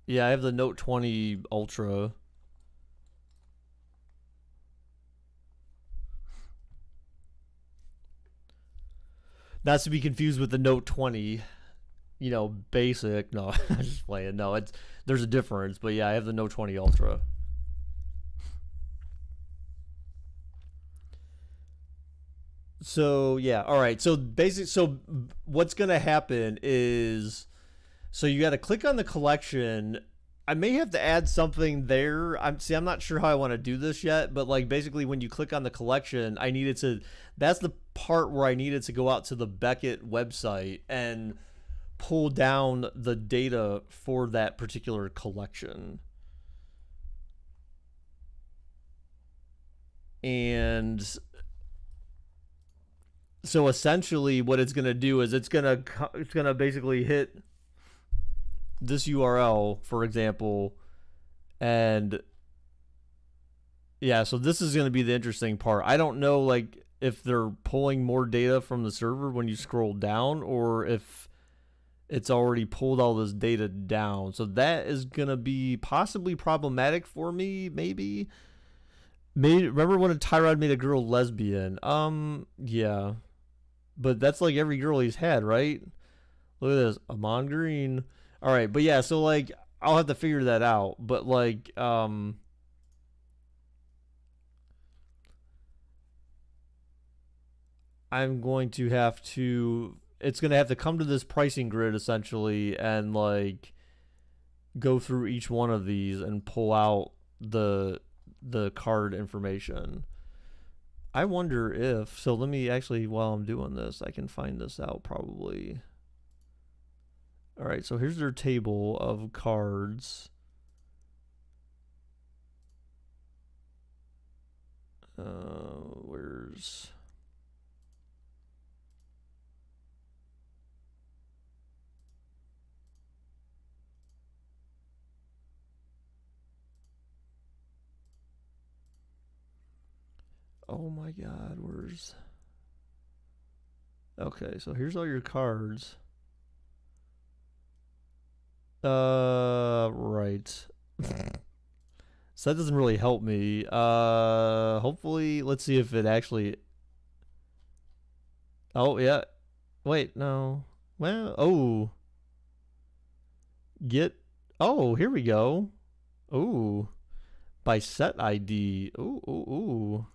Yeah, I have the Note 20 Ultra. Not to be confused with the Note 20, you know, basic. No, I'm just playing. No, it's there's a difference, but yeah, I have the Note 20 Ultra. So yeah, all right. So what's gonna happen is so you got to click on the collection. I may have to add something there. I'm not sure how I want to do this yet, but like basically when you click on the collection, I needed to that's the part where I needed to go out to the Beckett website and pull down the data for that particular collection. And so essentially what it's going to do is it's going to basically hit this URL, for example, and yeah, so this is going to be the interesting part. I don't know like if they're pulling more data from the server when you scroll down or if it's already pulled all this data down. So that is going to be possibly problematic for me, maybe. Remember when a Tyrod made a girl lesbian? Yeah. But that's like every girl he's had, right? Look at this. Amon Green. All right, but yeah, so like I'll have to figure that out. But like I'm going to have to it's going to have to come to this pricing grid essentially and like go through each one of these and pull out the card information. I wonder if so let me actually while I'm doing this, I can find this out probably. All right, so here's their table of cards. Where's oh my god, where's okay, so here's all your cards. Right. So that doesn't really help me. Hopefully, let's see if it actually. Oh yeah. Wait, no. Well, oh. Get. Oh, here we go. Ooh. By set ID. Ooh, ooh, ooh.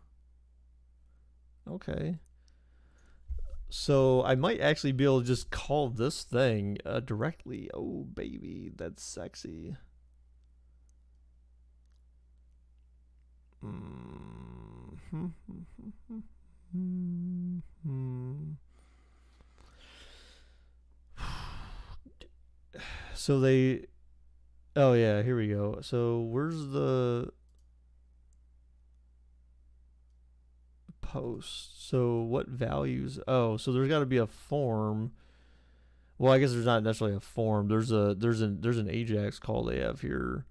Okay. So I might actually be able to just call this thing directly. Oh, baby, that's sexy. So they. Oh yeah, here we go. So where's the post? So what values? Oh, so there's got to be a form. Well, I guess there's not necessarily a form. There's an Ajax call they have here.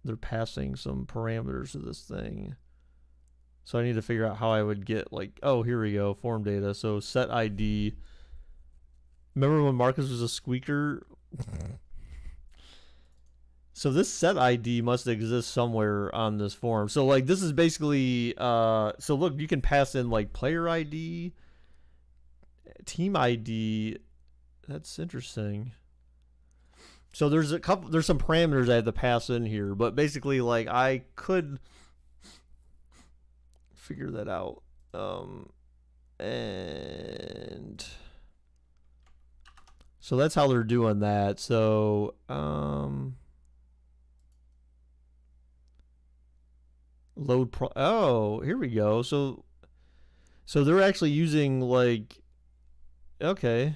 They're passing some parameters to this thing. So I need to figure out how I would get like, oh, here we go, form data. So set ID. Remember when Marcus was a squeaker? So this set ID must exist somewhere on this form. So like this is basically so look, you can pass in like player ID, team ID. That's interesting. So there's some parameters I have to pass in here, but basically like I could figure that out. And so that's how they're doing that. So load oh, here we go. So they're actually using like okay.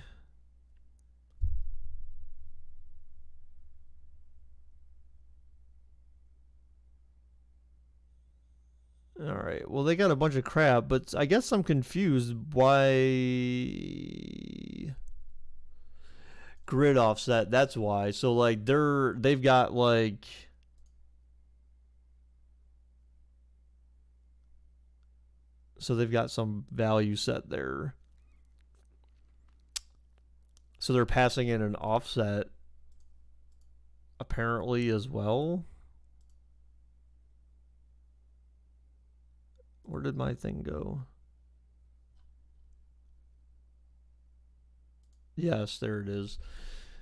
All right. Well, they got a bunch of crap, but I guess I'm confused why grid offset. That's why. So like they've got like So they've got some value set there. So they're passing in an offset apparently as well. Where did my thing go? Yes, there it is.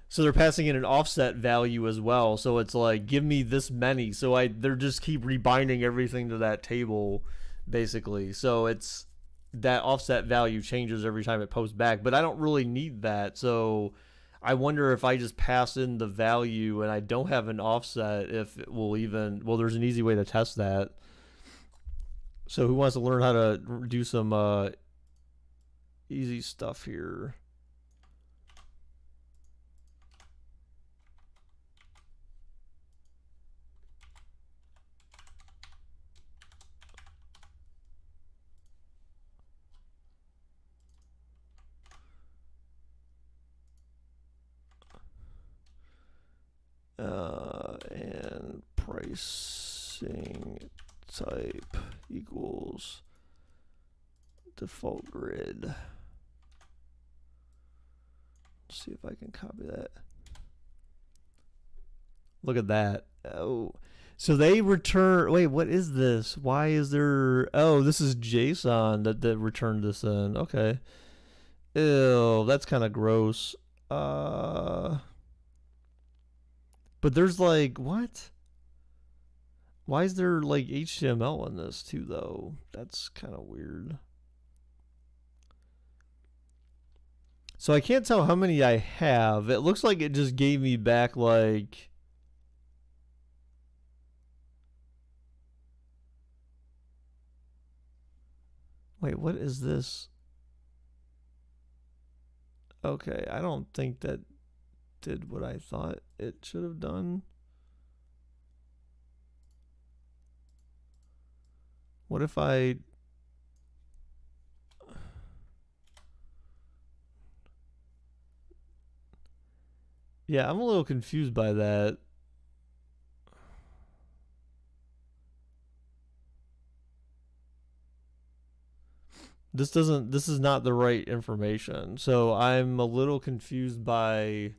So they're passing in an offset value as well. So it's like, give me this many. So they're just keep rebinding everything to that table, basically. So it's that offset value changes every time it posts back. But I don't really need that. So I wonder if I just pass in the value and I don't have an offset, if it will even. Well, there's an easy way to test that. So who wants to learn how to do some easy stuff here? And pricing type equals default grid. Let's see if I can copy that. Look at that. Oh, so they return. Wait, what is this? Why is there? Oh, this is JSON that returned this in. Okay. Ew, that's kind of gross. But there's like, what? Why is there like HTML in this too, though? That's kind of weird. So I can't tell how many I have. It looks like it just gave me back like... Wait, what is this? Okay, I don't think that did what I thought it should have done. What if I... Yeah, I'm a little confused by that. This is not the right information. So I'm a little confused by...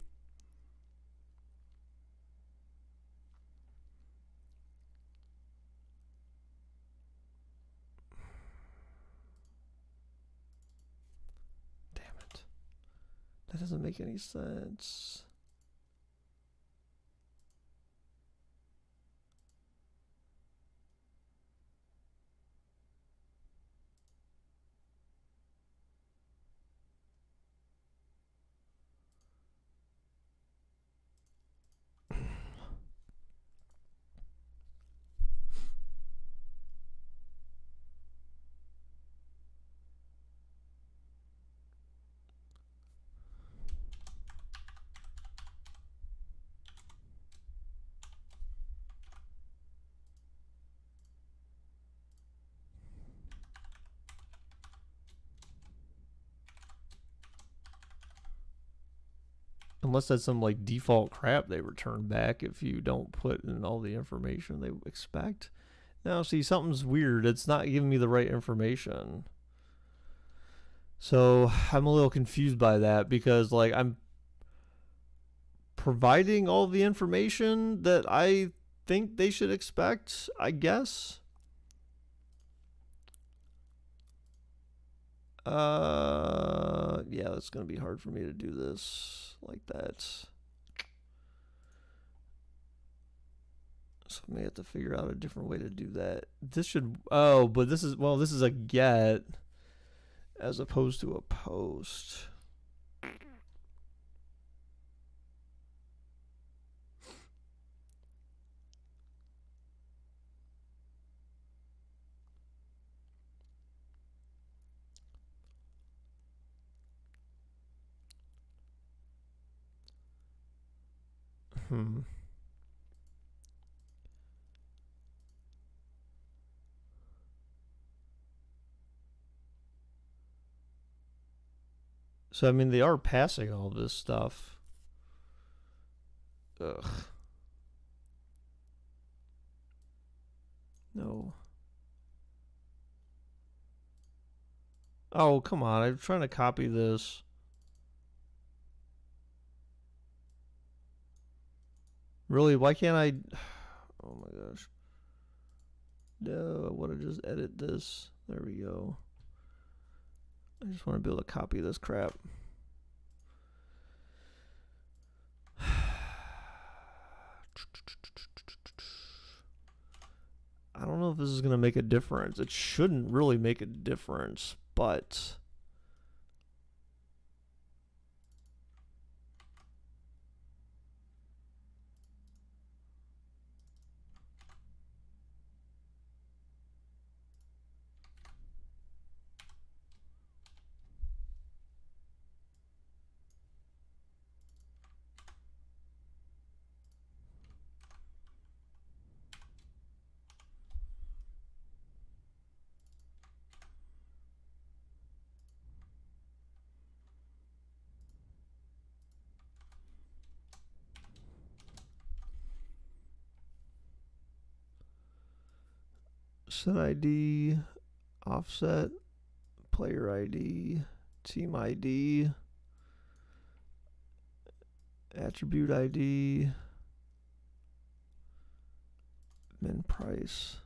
Damn it. That doesn't make any sense. Unless that's some like default crap they return back if you don't put in all the information they expect. Now, see, something's weird. It's not giving me the right information. So I'm a little confused by that because like I'm providing all the information that I think they should expect, I guess. Yeah, that's gonna be hard for me to do this like that. So I may have to figure out a different way to do that. This should, oh, but this is, well, this is a get as opposed to a post. So I mean, they are passing all this stuff. Ugh. No. Oh, come on. I'm trying to copy this. Really? Why can't I? Oh my gosh. No, I want to just edit this. There we go. I just want to be able to copy this crap. I don't know if this is going to make a difference. It shouldn't really make a difference, but set ID, offset, player ID, team ID, attribute ID, min price,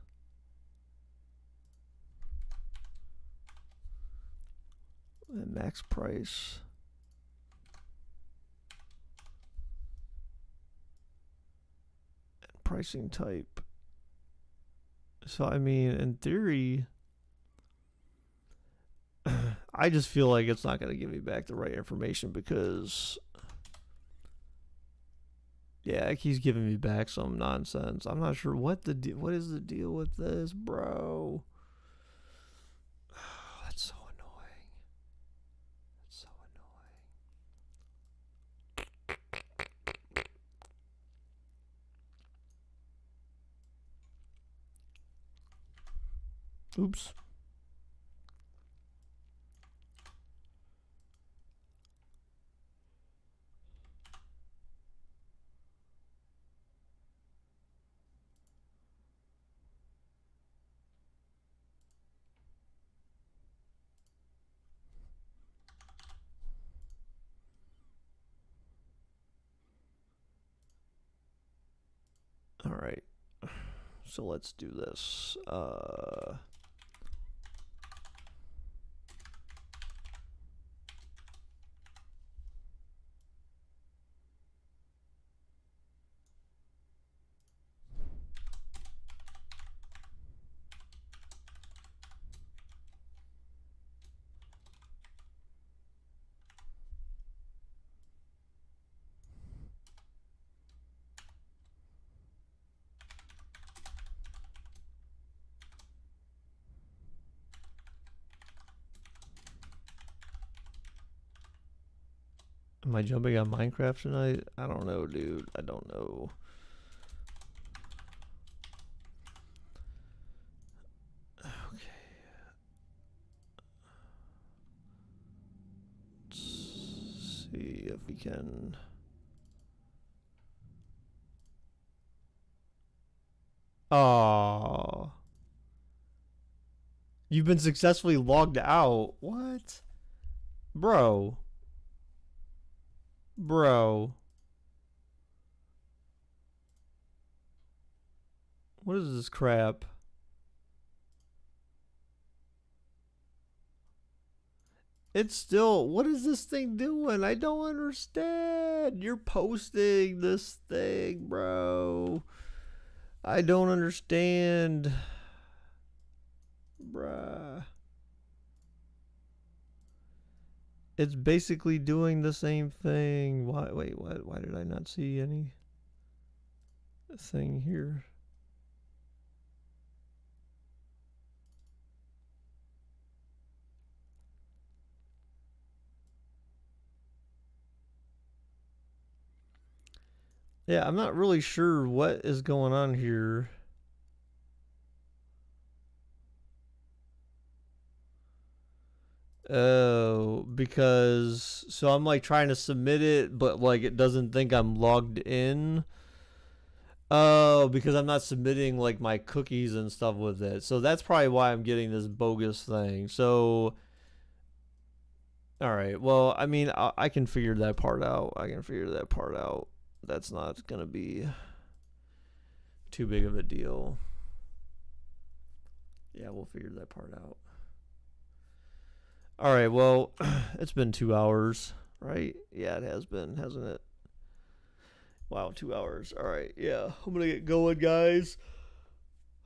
and max price. And pricing type. So, I mean, in theory, I just feel like it's not going to give me back the right information because, yeah, it keeps giving me back some nonsense. I'm not sure what is the deal with this, bro. That's so annoying. That's so annoying. Oops. All right. So let's do this. Am I jumping on Minecraft tonight? I don't know, dude. I don't know. Okay. Let's see if we can. Oh. You've been successfully logged out. What? Bro. Bro. What is this crap? It's still. What is this thing doing? I don't understand. You're posting this thing, bro. I don't understand. Bruh. It's basically doing the same thing. Why? Wait, what? Why did I not see any thing here? Yeah, I'm not really sure what is going on here. Oh, because so I'm like trying to submit it, but like it doesn't think I'm logged in. Oh, because I'm not submitting like my cookies and stuff with it. So that's probably why I'm getting this bogus thing. So All right. Well, I mean, I can figure that part out. I can figure that part out. That's not gonna be too big of a deal. Yeah, we'll figure that part out. All right. Well, it's been 2 hours, right? Yeah, it has been, hasn't it? Wow, 2 hours. All right. Yeah, I'm gonna get going, guys.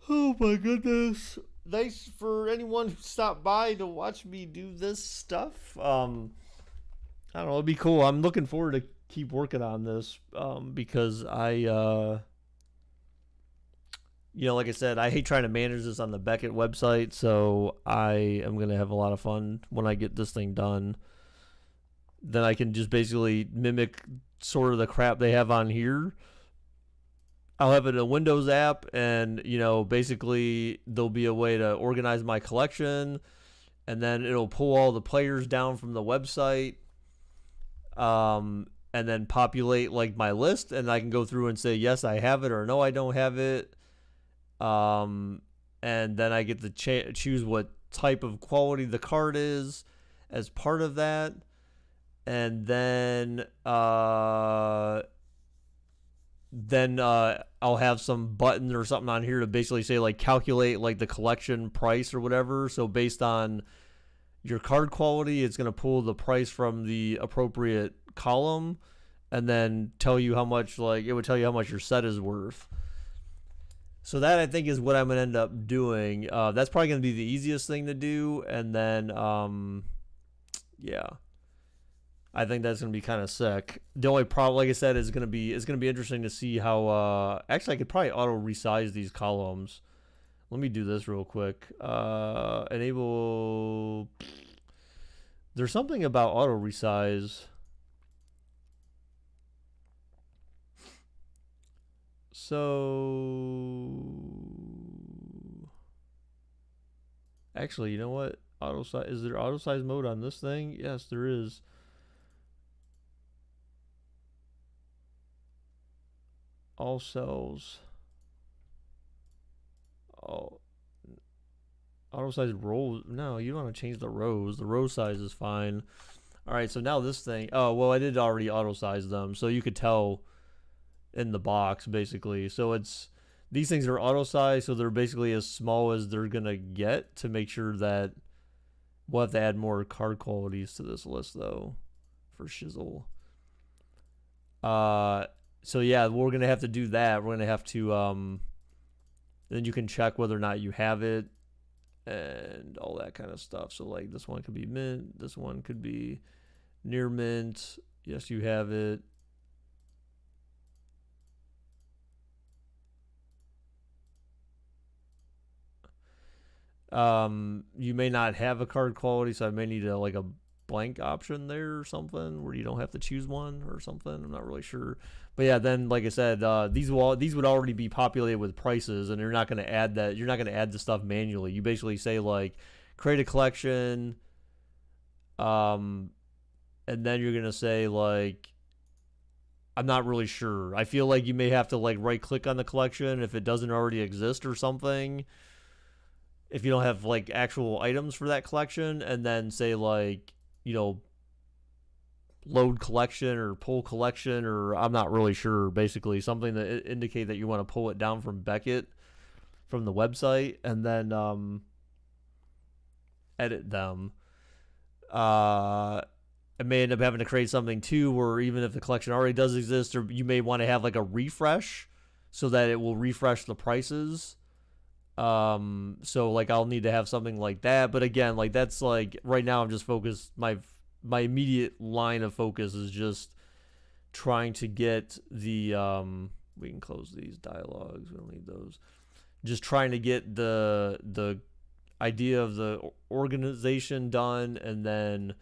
Oh my goodness. Thanks for anyone who stopped by to watch me do this stuff. I don't know, it'd be cool. I'm looking forward to keep working on this because like I said, I hate trying to manage this on the Beckett website, so I am going to have a lot of fun when I get this thing done. Then I can just basically mimic sort of the crap they have on here. I'll have it in a Windows app, and basically there'll be a way to organize my collection, and then it'll pull all the players down from the website, and then populate like my list, and I can go through and say yes, I have it, or no, I don't have it. And then I get to choose what type of quality the card is as part of that, and then I'll have some button or something on here to basically say like calculate like the collection price or whatever. So based on your card quality, it's going to pull the price from the appropriate column and then tell you how much, like it would tell you how much your set is worth. So that I think is what I'm going to end up doing. That's probably going to be the easiest thing to do. And then, yeah, I think that's going to be kind of sick. The only problem, like I said, is going to be interesting to see how, actually I could probably auto resize these columns. Let me do this real quick. Enable, there's something about auto resize. So, actually, you know what? Auto size, is there auto size mode on this thing? Yes, there is. All cells. Oh, auto size rows. No, you don't want to change the rows. The row size is fine. All right, so now this thing. Oh, well, I did already auto size them, so you could tell in the box basically. So it's these things are auto size, so they're basically as small as they're gonna get to make sure that we'll have to add more card qualities to this list though for shizzle. So yeah, we're gonna have to do that. We're gonna have to then you can check whether or not you have it and all that kind of stuff. So like this one could be mint, this one could be near mint. Yes, you have it. You may not have a card quality, so I may need like a blank option there or something where you don't have to choose one or something. I'm not really sure, but yeah, then like I said, these would already be populated with prices, and you're not going to add that. You're not going to add the stuff manually. You basically say like create a collection, and then you're going to say like I'm not really sure. I feel like you may have to like right click on the collection if it doesn't already exist or something, if you don't have like actual items for that collection, and then say like load collection or pull collection, or I'm not really sure, basically something that indicate that you want to pull it down from Beckett from the website, and then edit them. I may end up having to create something too where even if the collection already does exist, or you may want to have like a refresh so that it will refresh the prices. So like I'll need to have something like that, but again, like that's like right now I'm just focused. My immediate line of focus is just trying to get the we can close these dialogues. We don't need those. Just trying to get the idea of the organization done, and then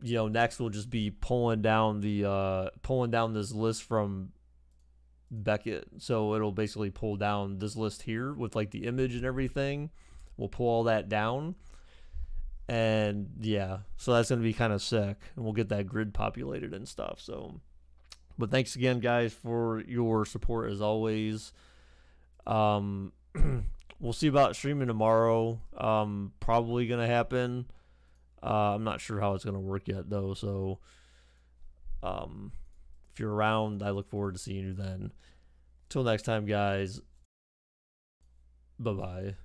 next we'll just be pulling down this list from Beckett. So it'll basically pull down this list here with like the image and everything. We'll pull all that down, and yeah, so that's gonna be kind of sick, and we'll get that grid populated and stuff. So, but thanks again, guys, for your support as always. We'll see about streaming tomorrow. Probably gonna happen. I'm not sure how it's gonna work yet though. So um, if you're around, I look forward to seeing you then. Till next time, guys. Bye bye.